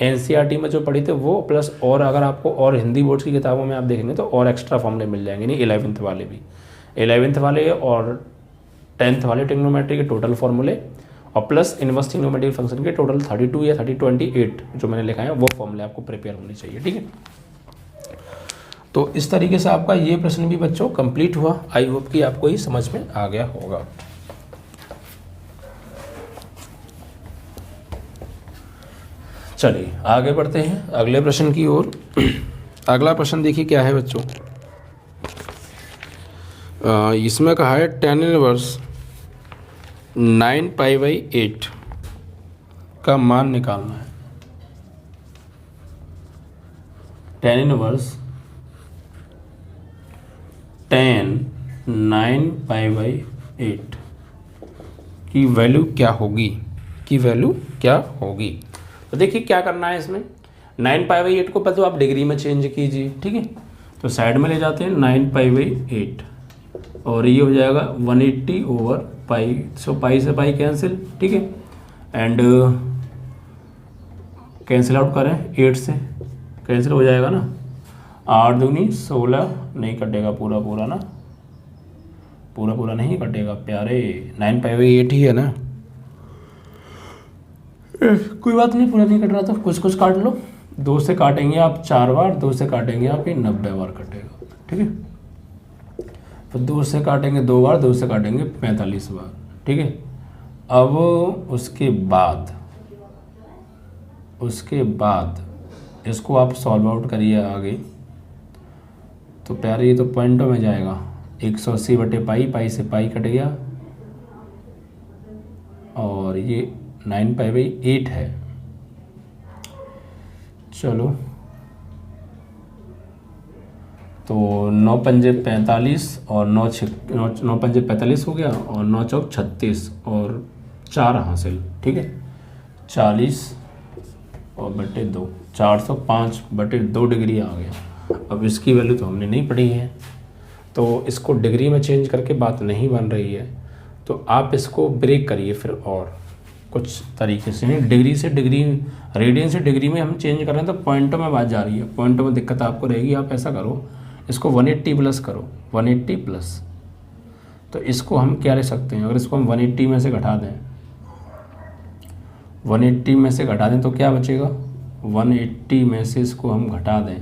एनसीईआरटी में जो पढ़ी थे वो प्लस, और अगर आपको और हिंदी बोर्ड्स की किताबों में आप देखेंगे तो और एक्स्ट्रा फॉर्मूले मिल जाएंगे, नहीं 11th वाले भी, 11th वाले और 10th वाले ट्रिग्नोमेट्री के टोटल फॉर्मूले और प्लस इनवर्स ट्रिग्नोमेट्रिक फंक्शन के टोटल 32 या 28 जो मैंने लिखा है वो फॉर्मूले आपको प्रिपेयर होने चाहिए। ठीक है, तो इस तरीके से आपका ये प्रश्न भी बच्चों कंप्लीट हुआ। आई होप कि आपको ये समझ में आ गया होगा। चलिए आगे बढ़ते हैं अगले प्रश्न की ओर। अगला प्रश्न देखिए क्या है बच्चों। इसमें कहा है 10 इनवर्स 9π/8 का मान निकालना है। 10 इनवर्स 10 9π/8 की वैल्यू क्या होगी, तो देखिए क्या करना है इसमें। 9π/8 को पहले तो आप डिग्री में चेंज कीजिए। ठीक है, तो साइड में ले जाते हैं 9π/8 और ये हो जाएगा 180/π, सो पाई से पाई कैंसिल। ठीक है, एंड कैंसिल आउट करें 8 से, कैंसिल हो जाएगा ना, 8 दूनी 16, नहीं कटेगा पूरा ना, पूरा नहीं कटेगा प्यारे, 9π/8 ही है ना, कोई बात नहीं, पूरा नहीं कट रहा तो कुछ काट लो। 2 से काटेंगे आप 4 बार, 2 से काटेंगे आप ये 90 बार कटेगा। ठीक है, फिर 2 से काटेंगे 2 बार, 2 से काटेंगे 45 बार। ठीक है, अब उसके बाद इसको आप सॉल्व आउट करिए आगे, तो प्यारे ये तो पॉइंटों में जाएगा। 180/पाई, पाई से पाई कट गया और ये 9π/8 है। चलो तो 9 पंजे 45 और 9 पंजे 45 हो गया और 9 चौक 36 और 4 हासिल। ठीक है, 40 और बटे 2, 405/2 डिग्री आ गया। अब इसकी वैल्यू तो हमने नहीं पढ़ी है, तो इसको डिग्री में चेंज करके बात नहीं बन रही है, तो आप इसको ब्रेक करिए फिर और कुछ तरीके से। डिग्री से डिग्री, रेडियन से डिग्री में हम चेंज कर रहे हैं तो पॉइंटों में बात जा रही है, पॉइंटों में दिक्कत आपको रहेगी। आप ऐसा करो, इसको 180 प्लस करो, 180 प्लस, तो इसको हम क्या ले सकते हैं, अगर इसको हम 180 में से घटा दें, 180 में से घटा दें तो क्या बचेगा, 180 में से इसको हम घटा दें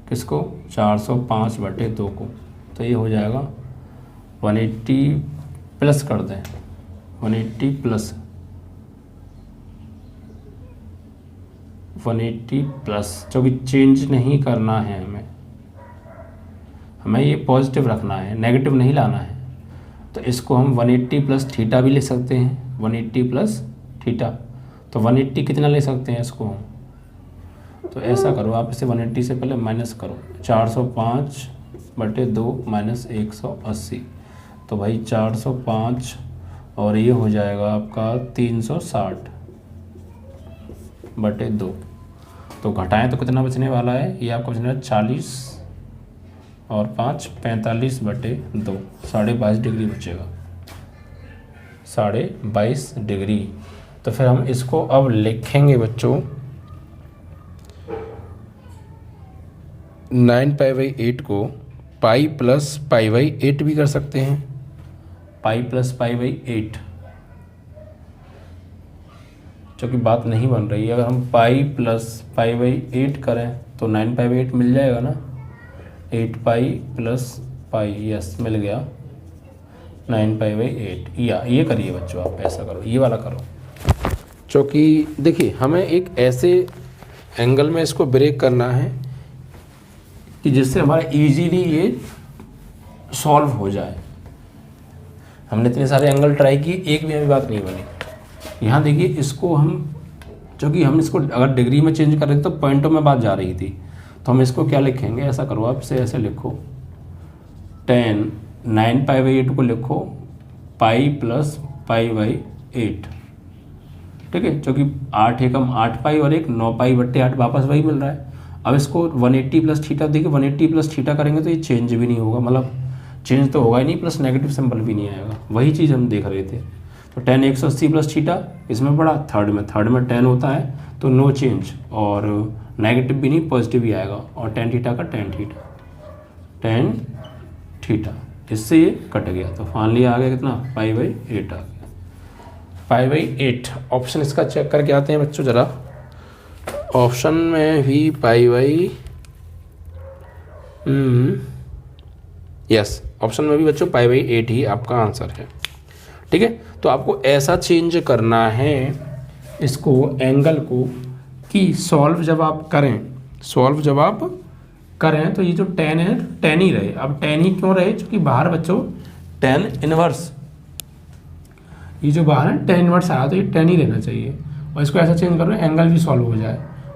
किसको, 405/2 को, तो ये हो जाएगा 180 प्लस कर दें, 180 प्लस 180 प्लस, जो कि चेंज नहीं करना है हमें ये पॉजिटिव रखना है, नेगेटिव नहीं लाना है। तो इसको हम 180 प्लस थीटा भी ले सकते हैं, 180 प्लस थीटा, तो 180 कितना ले सकते हैं इसको हम, तो ऐसा करो आप इसे 180 से पहले माइनस करो, 405/2 माइनस 180, तो भाई 405 और ये हो जाएगा आपका 360/2, तो घटाएं तो कितना बचने वाला है, ये आपको बचने वाला 40 और 5 45/2, 22.5 डिग्री बचेगा, 22.5 डिग्री। तो फिर हम इसको अब लिखेंगे बच्चों 9π/8 को पाई प्लस पाई/8 भी कर सकते हैं, पाई प्लस पाई/8, जो कि बात नहीं बन रही है। अगर हम पाई प्लस पाई/8 करें तो 9π/8 मिल जाएगा ना, 8π प्लस पाई, यस मिल गया 9π/8। या ये करिए बच्चों, आप ऐसा करो, ये वाला करो, क्योंकि देखिए हमें एक ऐसे एंगल में इसको ब्रेक करना है कि जिससे हमारा इजीली ये सॉल्व हो जाए। हमने इतने सारे एंगल ट्राई किए, एक भी हमें बात नहीं बनी। यहाँ देखिए इसको हम, क्योंकि हम इसको अगर डिग्री में चेंज कर रहे थे तो पॉइंटों में बात जा रही थी, तो हम इसको क्या लिखेंगे, ऐसा करो आप इसे ऐसे लिखो, 9π/8 को लिखो पाई प्लस पाई/8। ठीक है, क्योंकि 8 एकम 8π और एक 9π/8 वापस वही मिल रहा है। अब इसको 180 प्लस थीटा, देखिए 180 प्लस थीटा करेंगे तो ये चेंज भी नहीं होगा, मतलब चेंज तो होगा ही नहीं, प्लस नेगेटिव सिंबल भी नहीं आएगा, वही चीज़ हम देख रहे थे। तो tan 180 प्लस थीटा इसमें पड़ा, थर्ड में tan होता है तो नो चेंज, और नेगेटिव भी नहीं पॉजिटिव भी आएगा, और tan थीटा का tan थीटा इससे ये कट गया, तो फाइनली आ गया कितना, π/8 आ गया, π/8। ऑप्शन इसका चेक करके आते हैं बच्चों ज़रा, ऑप्शन में भी यस, ऑप्शन में भी बच्चों π/8 ही आपका आंसर है। ठीक है, तो आपको ऐसा चेंज करना है इसको, एंगल को, कि सॉल्व जब आप करें तो ये जो tan है tan ही रहे। अब tan ही क्यों रहे, क्योंकि बाहर बच्चों tan इनवर्स, ये जो बाहर है tan इनवर्स आया तो ये tan ही रहना चाहिए, और इसको ऐसा चेंज करो एंगल भी सॉल्व हो जाए।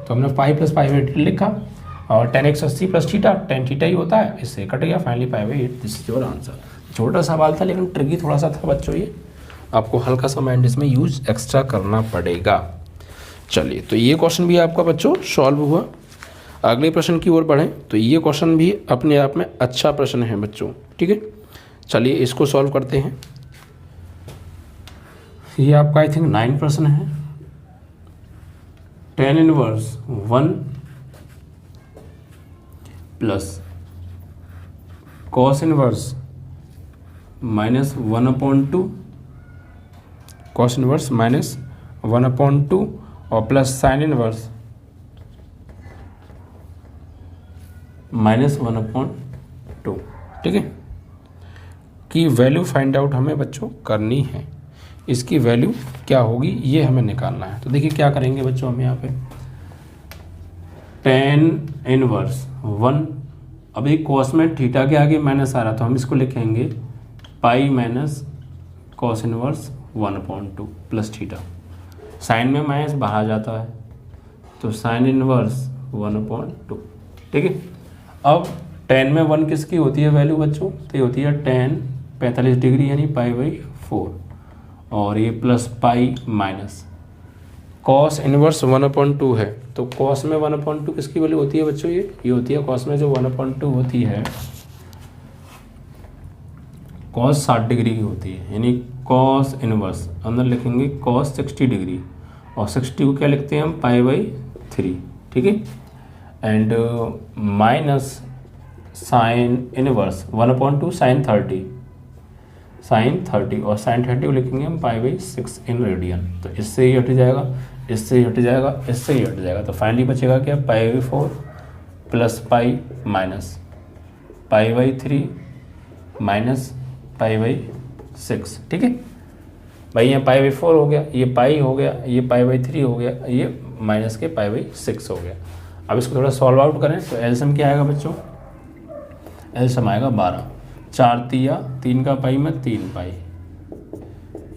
तो हमने π + π/8 लिखा, और tan 180 plus theta tan theta ही होता है, इससे कट गया, finally π/8, this is your answer. छोटा सवाल था लेकिन ट्रिकी थोड़ा सा था बच्चों, ये आपको हल्का सा माइंड इसमें यूज एक्स्ट्रा करना पड़ेगा। चलिए, तो ये क्वेश्चन भी आपका बच्चों सॉल्व हुआ। अगले प्रश्न की ओर बढ़ें, तो ये क्वेश्चन भी अपने आप में अच्छा प्रश्न है बच्चों। ठीक है, चलिए इसको सॉल्व करते हैं। ये आपका आई थिंक 9 प्रश्न है। tan inverse 1 plus cos inverse -1/2, cos inverse -1/2 और प्लस sin इनवर्स -1/2। ठीक है, की वैल्यू फाइंड आउट हमें बच्चों करनी है। इसकी वैल्यू क्या होगी ये हमें निकालना है। तो देखिए क्या करेंगे बच्चों, हम यहाँ पे tan इनवर्स 1, अभी cos में थीटा के आगे माइनस आ रहा, तो हम इसको लिखेंगे pi minus cos inverse 1/2 plus theta. Sine में माइनस बाहर जाता है, तो sin इनवर्स 1/2। ठीक है, अब tan में 1 किसकी होती है वैल्यू बच्चों, तो ये होती है tan 45 डिग्री यानी π/4, और ये plus pi minus cos inverse 1/2 है, तो cos में 1/2 किसकी वैल्यू होती है बच्चों, ये होती है cos में जो 1/2 होती है, cos 60 डिग्री की होती है, यानी cos इनवर्स अंदर लिखेंगे cos 60 डिग्री, और 60 को क्या लिखते हैं हम π/3। ठीक है, and minus sine inverse 1/2 sin 30, और sin 30 को लिखेंगे हम π/6 इन रेडियन। तो इससे ही हट जाएगा, इससे ही हट जाएगा, इससे ही हट जाएगा, तो फाइनली बचेगा क्या, π/4 प्लस पाई माइनस π/3 माइनस π/6। ठीक है भाई, यहाँ π/4 हो गया, ये पाई हो गया, ये π/3 हो गया, ये माइनस के π/6 हो गया। अब इसको थोड़ा सॉल्व आउट करें तो एलसीएम क्या आएगा बच्चों, एलसीएम आएगा 12, 4 तिया 3 का पाई में 3 पाई,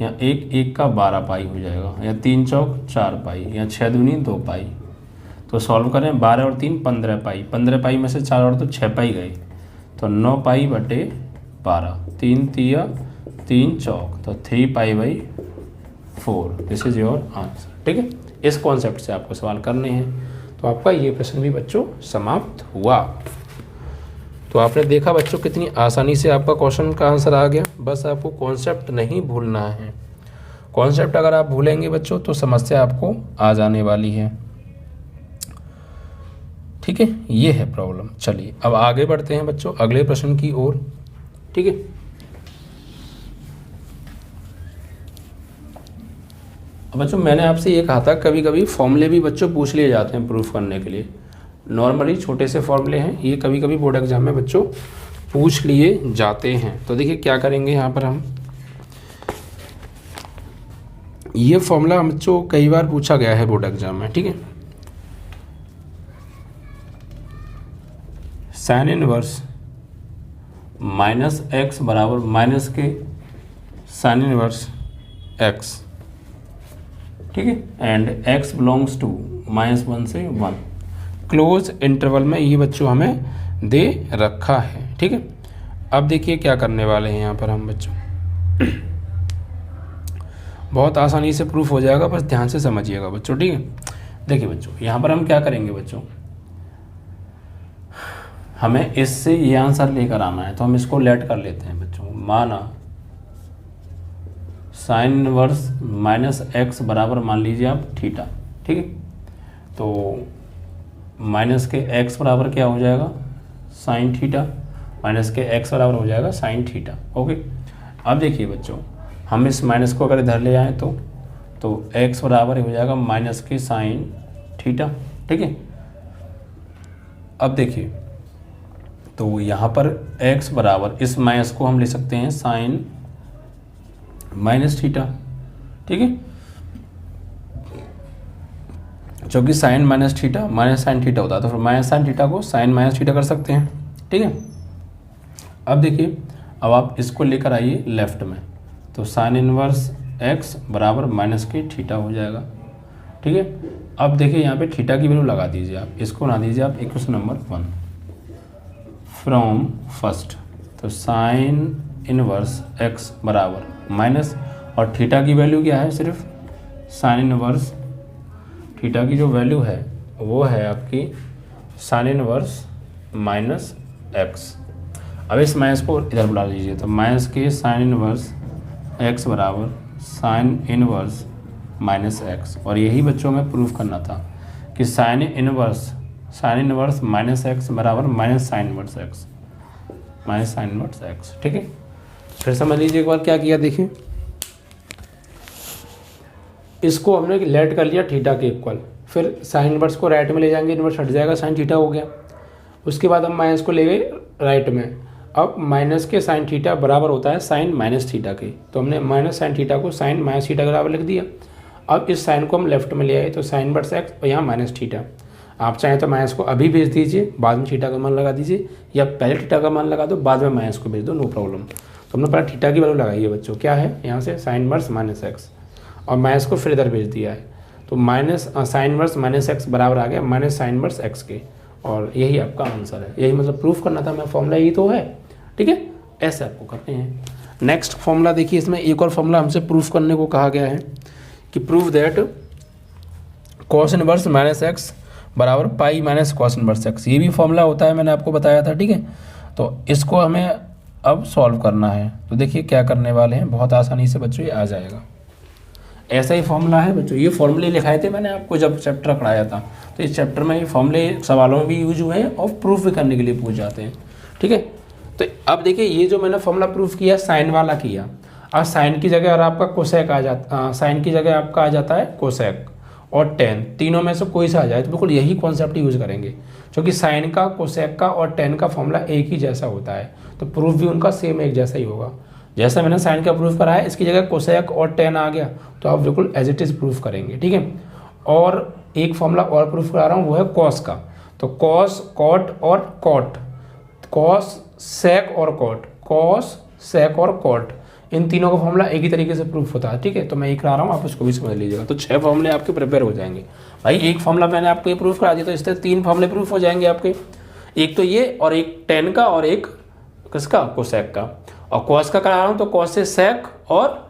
या 1 का 12 पाई हो जाएगा, या 3 चौक 4 पाई, या 6 दूनी 2 पाई। तो सॉल्व करें, 12 और 3 15 पाई, 15 पाई में से 4 और तो 6 पाई गए, तो 9 पाई बटे 12, 3 तिया 3 चौक, तो 3 π/4। This is your answer. ठीक है, इस कॉन्सेप्ट से आपको सवाल करने हैं। तो आपका ये प्रश्न भी बच्चों समाप्त हुआ। तो आपने देखा बच्चों कितनी आसानी से आपका क्वेश्चन का आंसर आ गया। बस आपको कॉन्सेप्ट नहीं भूलना है। कॉन्सेप्ट अगर आप भूलेंगे बच्चों तो समस्या आपको आ जाने वाली है। ठीक है, ये है प्रॉब्लम। चलिए अब आगे बढ़ते हैं बच्चों अगले प्रश्न की ओर। ठीक है, बच्चों मैंने आपसे ये कहा था कभी कभी फॉर्मूले भी बच्चों पूछ लिए जाते हैं प्रूफ करने के लिए। नॉर्मली छोटे से फॉर्मूले हैं, ये कभी कभी बोर्ड एग्जाम में बच्चों पूछ लिए जाते हैं। तो देखिए क्या करेंगे यहाँ पर हम, ये फॉर्मूला बच्चों कई बार पूछा गया है बोर्ड एग्जाम में। ठीक है, साइन इनवर्स माइनस एक्स बराबर माइनस के साइन इनवर्स एक्स। ठीक है, एंड x बिलोंग्स टू -1 से 1, क्लोज इंटरवल में ये बच्चों हमें दे रखा है। ठीक है, अब देखिए क्या करने वाले हैं यहाँ पर हम बच्चों, बहुत आसानी से प्रूफ हो जाएगा, बस ध्यान से समझिएगा बच्चों। ठीक है, देखिए बच्चों यहाँ पर हम क्या करेंगे बच्चों, हमें इससे ये आंसर लेकर आना है, तो हम इसको लेट कर लेते हैं बच्चों। माना साइन इनवर्स माइनस एक्स बराबर मान लीजिए आप थीटा, ठीक है। तो माइनस के एक्स बराबर क्या हो जाएगा, साइन थीटा, माइनस के एक्स बराबर हो जाएगा साइन थीटा। ओके, अब देखिए बच्चों, हम इस माइनस को अगर इधर ले आए तो एक्स बराबर हो जाएगा माइनस के साइन थीटा, ठीक है। अब देखिए, तो यहाँ पर x बराबर इस माइनस को हम ले सकते हैं साइन माइनस थीटा, ठीक है, क्योंकि sine minus theta minus sine theta होता है, तो फिर माइनस साइन थीटा को साइन माइनस थीटा कर सकते हैं, ठीक है। अब देखिए, अब आप इसको लेकर आइए लेफ्ट में, तो साइन इनवर्स x बराबर माइनस के थीटा हो जाएगा, ठीक है। अब देखिए यहाँ पे थीटा की वैल्यू लगा दीजिए आप, इसको ना दीजिए आप इक्वेशन नंबर 1 फ्रॉम फर्स्ट, तो साइन इनवर्स x बराबर माइनस, और थीटा की वैल्यू क्या है, सिर्फ साइन इनवर्स थीटा की जो वैल्यू है वो है आपकी साइन इनवर्स माइनस x। अब इस माइनस को इधर बुला लीजिए, तो माइनस के साइन इनवर्स x बराबर साइन इनवर्स माइनस एक्स। और यही बच्चों में प्रूफ करना था कि साइन इनवर्स माइनस एक्स बराबर minus sine inverse x, minus sine inverse x, ठीक है। फिर समझ लीजिए एक बार क्या किया, देखिए इसको हमने लेट कर लिया थीटा के इक्वल, फिर साइन इनवर्स को राइट में ले जाएंगे, इनवर्स हट जाएगा, साइन थीटा हो गया। उसके बाद हम माइनस को ले गए राइट में, अब माइनस के साइन थीटा बराबर होता है साइन माइनस थीटा के, तो हमने माइनस साइन थीटा को साइन माइनस थीटा के बराबर लिख दिया। अब इस साइन को हम लेफ्ट में ले आए, तो साइन इनवर्स एक्स और यहाँ माइनस थीटा। आप चाहें तो माइनस को अभी भेज दीजिए, बाद में थीटा का मान लगा दीजिए, या पहले थीटा का मान लगा दो, बाद में माइनस को भेज दो, नो प्रॉब्लम। तो हमने पहले थीटा की वैल्यू लगाई है बच्चों, क्या है यहाँ से साइन इनवर्स माइनस एक्स, और माइनस को फिर इधर भेज दिया है, तो minus sine inverse minus x बराबर आ गया माइनस साइन इनवर्स एक्स के, और यही आपका आंसर है। यही मतलब प्रूफ करना था मैं, फॉर्मूला यही तो है, ठीक है। ऐसे आपको करते हैं। नेक्स्ट फॉर्मूला देखिए, इसमें एक और फॉर्मूला हमसे प्रूफ करने को कहा गया है कि prove that cos inverse minus x बराबर pi minus cos inverse x. ये भी फॉर्मूला होता है, मैंने आपको बताया था, ठीक है। तो इसको हमें अब सॉल्व करना है, तो देखिए क्या करने वाले हैं, बहुत आसानी से बच्चों ये आ जाएगा। ऐसा ही फॉर्मूला है बच्चों, ये फॉर्मूले लिखाए थे मैंने आपको जब चैप्टर पढ़ाया था, तो इस चैप्टर में ये फॉर्मूले सवालों में भी यूज हुए हैं और प्रूफ भी करने के लिए पूछ जाते हैं, ठीक है। तो अब देखिए, ये जो मैंने फॉर्मूला प्रूफ किया साइन वाला किया, और साइन की जगह और आपका कोसेक आ जाता, साइन की जगह आपका आ जाता है कोसेक और टेन, तीनों में से कोई सा आ जाए तो बिल्कुल यही कॉन्सेप्ट यूज करेंगे, क्योंकि साइन का, कोसेक का और टेन का फॉर्मूला एक ही जैसा होता है, तो प्रूफ भी उनका सेम एक जैसा ही होगा। जैसा मैंने साइन का प्रूफ कराया, इसकी जगह कोसेक और टेन आ गया, तो आप बिल्कुल एज इट इज प्रूफ करेंगे, ठीक है। और एक फॉर्मूला और प्रूफ करा रहा हूँ, वो है कॉस का, तो कॉस, कॉट और कॉट, कॉस सेक और कॉट, कॉस सेक और कॉट, इन तीनों का फॉर्मूला एक ही तरीके से प्रूफ होता है, ठीक है। तो मैं एक करा रहा हूँ, आप उसको भी समझ लीजिएगा। तो 6 फॉर्मूले आपके प्रिपेयर हो जाएंगे भाई। एक फॉर्मूला मैंने आपको ये प्रूफ करा दिया, तो इस तरह 3 फॉर्मूले प्रूफ हो जाएंगे आपके, एक तो ये और एक टेन का और एक किसका, कोसेक का। और कॉस का करा रहा हूँ, तो कॉस से सेक, और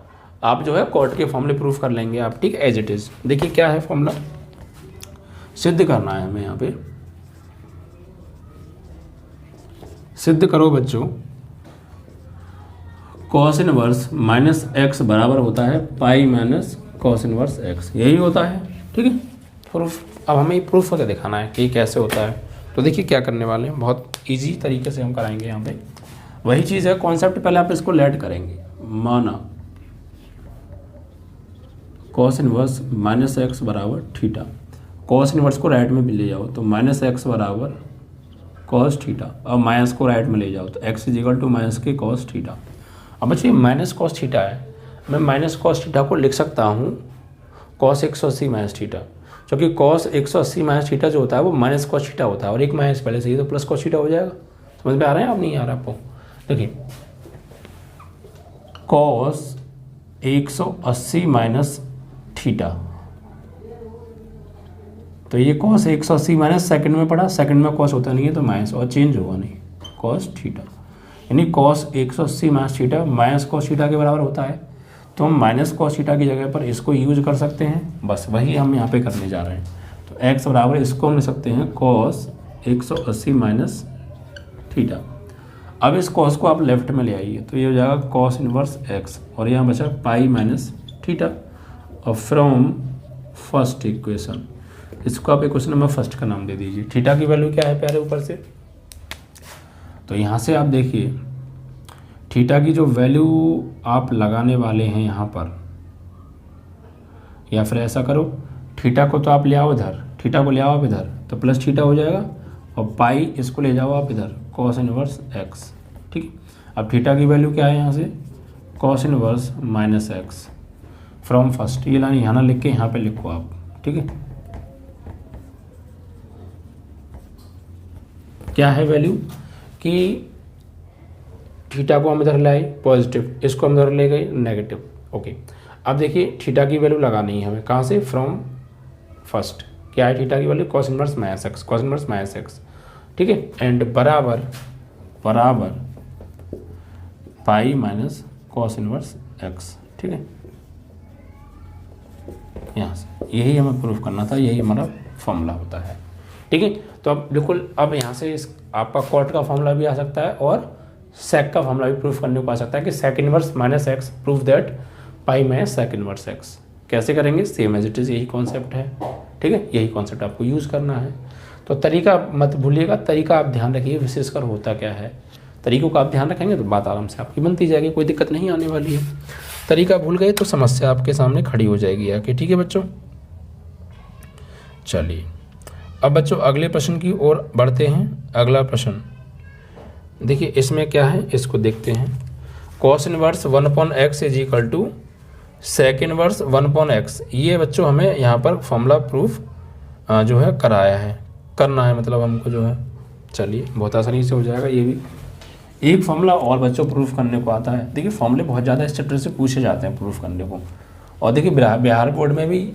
आप जो है कॉट के फॉर्मूले प्रूफ कर लेंगे आप, ठीक एज इट इज। देखिए क्या है फॉर्मूला, सिद्ध करना है हमें यहाँ पे, सिद्ध करो बच्चों, कॉस इनवर्स माइनस एक्स बराबर होता है पाई माइनस कॉस इनवर्स एक्स, यही होता है, ठीक है। प्रूफ अब हमें प्रूफ करके दिखाना है कि कैसे होता है। तो देखिए क्या करने वाले हैं, बहुत इजी तरीके से हम कराएंगे यहाँ पे। वही चीज़ है, कॉन्सेप्ट पहले आप इसको लेट करेंगे। माना कॉस इनवर्स माइनस एक्स बराबर थीटा, कॉस इनवर्स को राइट में भी ले जाओ, तो माइनस एक्स बराबर कॉस थीटा, और माइनस को राइट में ले जाओ, तो x is equal to minus के कॉस थीटा। अब बच्चों ये माइनस कॉस थीटा है, मैं माइनस कॉस थीटा को लिख सकता हूँ कॉस 180 माइनस थीटा, क्योंकि कॉस 180 माइनस थीटा जो होता है वो माइनस कॉस थीटा होता है, और एक माइनस पहले से ही, तो प्लस कॉस थीटा हो जाएगा। समझ में आ रहा है आप, नहीं आ रहा आपको? देखिए कॉस 180 माइनस थीटा, तो ये कॉस 180 माइनस सेकंड में पड़ा, सेकंड में कॉस होता नहीं है तो माइनस, और चेंज होगा नहीं, कॉस थीटा, यानी cos 180 minus theta minus cos theta के बराबर होता है। तो हम माइनस कॉस थीटा की जगह पर इसको यूज कर सकते हैं, बस वही हम यहाँ पे करने जा रहे हैं। तो x बराबर इसको हम ले सकते हैं कॉस 180 माइनस थीटा। अब इस कॉस को आप लेफ्ट में ले आइए तो ये हो जाएगा कॉस इनवर्स एक्स और यहाँ बचा पाई माइनस थीटा। और फ्रॉम फर्स्ट इक्वेशन, इसको आप इक्वेशन नंबर फर्स्ट का नाम दे दीजिए। थीटा की वैल्यू क्या है प्यारे ऊपर से, तो यहाँ से आप देखिए थीटा की जो वैल्यू आप लगाने वाले हैं यहाँ पर, या फिर ऐसा करो थीटा को तो आप ले आओ इधर, थीटा को ले आओ आप इधर तो प्लस थीटा हो जाएगा और पाई इसको ले जाओ आप इधर कॉस इनवर्स एक्स। ठीक है, अब थीटा की वैल्यू क्या है यहाँ से cos inverse minus x from first, ये लाइन यहाँ ना लिख के यहाँ पे लिखो आप। ठीक है, क्या है वैल्यू कि थीटा को हम इधर लाए पॉजिटिव, इसको हम इधर ले गए नेगेटिव। ओके, अब देखिए थीटा की वैल्यू लगानी है हमें कहाँ से, फ्रॉम फर्स्ट। क्या है थीटा की value cos inverse minus x, cos inverse minus x. ठीक है, एंड बराबर बराबर pi minus cos inverse x. ठीक है, यहाँ से यही हमें प्रूफ करना था, यही हमारा फॉर्मूला होता है। ठीक है, तो अब बिल्कुल अब यहाँ से इस आपका कॉट का फॉर्मूला भी आ सकता है और सेक का फॉर्मूला भी प्रूफ करने को आ सकता है कि sec inverse minus x proof that pi minus sec inverse x. कैसे करेंगे, सेम एज इट इज़, यही कॉन्सेप्ट है। ठीक है, यही कॉन्सेप्ट आपको यूज़ करना है। तो तरीका मत भूलिएगा, तरीका आप ध्यान रखिए विशेषकर होता क्या है। तरीकों का आप ध्यान रखेंगे तो बात आराम से आपकी बनती जाएगी, कोई दिक्कत नहीं आने वाली है। तरीका भूल गए तो समस्या आपके सामने खड़ी हो जाएगी आके। ठीक है बच्चों, चलिए अब बच्चों अगले प्रश्न की ओर बढ़ते हैं। अगला प्रश्न देखिए, इसमें क्या है इसको देखते हैं। Cos inverse 1/x is equal to sec inverse 1/x। ये बच्चों हमें यहाँ पर फॉर्मूला प्रूफ जो है कराया है, करना है मतलब हमको जो है। चलिए बहुत आसानी से हो जाएगा ये भी। एक फॉर्मूला और बच्चों प्रूफ करने को आता है। देखिए फॉर्मूले बहुत ज़्यादा इस चैप्टर से पूछे जाते हैं प्रूफ करने को, और देखिए बिहार बोर्ड में भी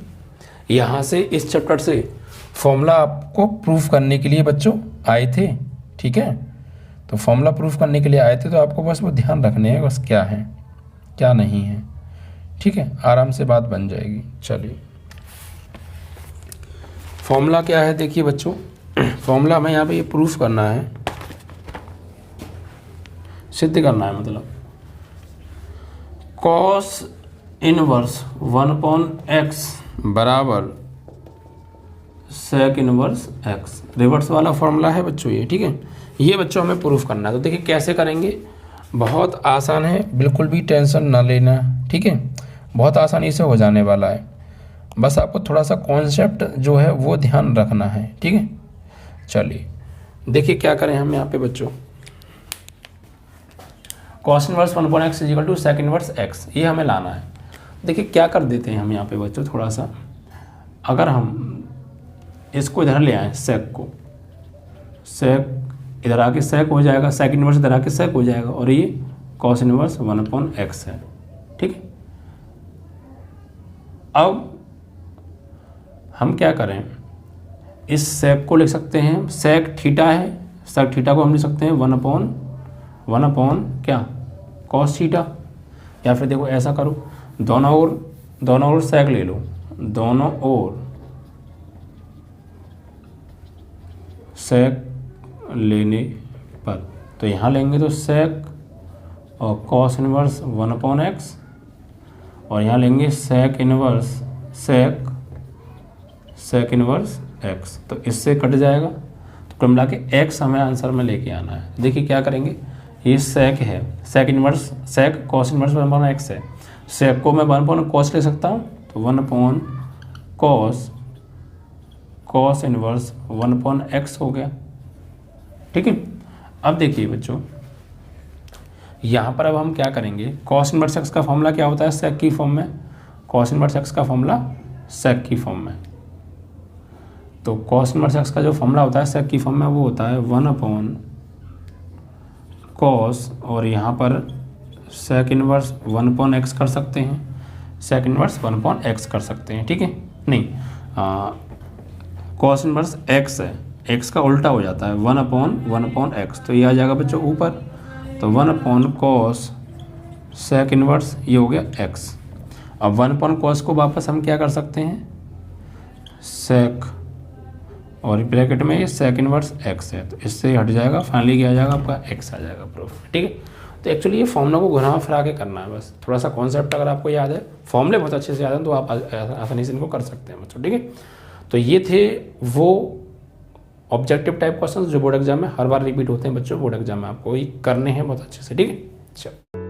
यहाँ से इस चैप्टर से फॉर्मूला आपको प्रूफ करने के लिए बच्चों आए थे। ठीक है, तो फॉर्मूला प्रूफ करने के लिए आए थे, तो आपको बस वो ध्यान रखने हैं बस क्या है क्या नहीं है। ठीक है, आराम से बात बन जाएगी। चलिए फॉर्मूला क्या है देखिए बच्चों, फॉर्मूला हमें यहाँ पे ये प्रूफ करना है, सिद्ध करना है। मतलब कॉस इनवर्स 1/x बराबर सेक इनवर्स एक्स, रिवर्स वाला फॉर्मूला है बच्चों ये। ठीक है, ये बच्चों हमें प्रूफ करना है। तो देखिए कैसे करेंगे, बहुत आसान है, बिल्कुल भी टेंशन ना लेना। ठीक है, बहुत आसानी से हो जाने वाला है, बस आपको थोड़ा सा कॉन्सेप्ट जो है वो ध्यान रखना है। ठीक है, चलिए देखिए क्या करें हम यहाँ पे बच्चों। Cos inverse 1/x is equal to sec inverse x, ये हमें लाना है। देखिए क्या कर देते हैं हम यहाँ पे बच्चों, थोड़ा सा अगर हम इसको इधर ले आए सेक को, सेक इधर आके सेक हो जाएगा, सेक इनवर्स इधर आके सेक हो जाएगा, और ये कॉस इनवर्स 1/x है। ठीक है, अब हम क्या करें, इस सेक को लिख सकते हैं, सेक थीटा है, सेक थीटा को हम लिख सकते हैं 1/1 क्या कॉस थीटा। या फिर देखो ऐसा करो, दोनों ओर सेक ले लो, दोनों ओर सेक लेने पर, तो यहाँ लेंगे तो सेक और कॉस इनवर्स 1/x, और यहाँ लेंगे sec inverse sec inverse x, तो इससे कट जाएगा। तो कुल मिला के x हमें आंसर में लेके आना है। देखिए क्या करेंगे, ये सेक है, sec inverse sec cos inverse 1/x है, सेक को मैं 1/cos ले सकता हूँ, तो 1/cos इनवर्स 1/x हो गया। ठीक है, अब देखिए बच्चों यहाँ पर अब हम क्या करेंगे, कॉस इनवर्स x का फॉर्मूला क्या होता है सेक की फॉर्म में, कॉस इनवर्स x का फॉर्मूला सेक की फॉर्म में। तो कॉस इनवर्स x का जो फॉर्मूला होता है सेक की फॉर्म में वो होता है 1/cos, और यहाँ पर सेक इनवर्स 1/x कर सकते हैं, सेक इनवर्स 1/x कर सकते हैं। ठीक है, नहीं कॉस इनवर्स x है, x का उल्टा हो जाता है 1/1/x, तो ये आ जाएगा बच्चों ऊपर, तो 1/cos सेक इनवर्स ये हो गया x। अब 1/cos को वापस हम क्या कर सकते हैं, सेक और ब्रैकेट में ये सेक इनवर्स एक्स है, तो इससे हट जाएगा, फाइनली क्या आ जाएगा आपका एक्स आ जाएगा प्रूफ। ठीक है, तो एक्चुअली ये फॉर्मूला को घुमा फिरा के करना है बस, थोड़ा सा कॉन्सेप्ट अगर आपको याद है, फॉर्मूले बहुत अच्छे से याद हैं तो आप आसानी से इनको कर सकते हैं बच्चों। ठीक है, तो ये थे वो ऑब्जेक्टिव टाइप क्वेश्चंस जो बोर्ड एग्जाम में हर बार रिपीट होते हैं बच्चों, बोर्ड एग्जाम में आपको ये करने हैं बहुत अच्छे से। ठीक है, चलो।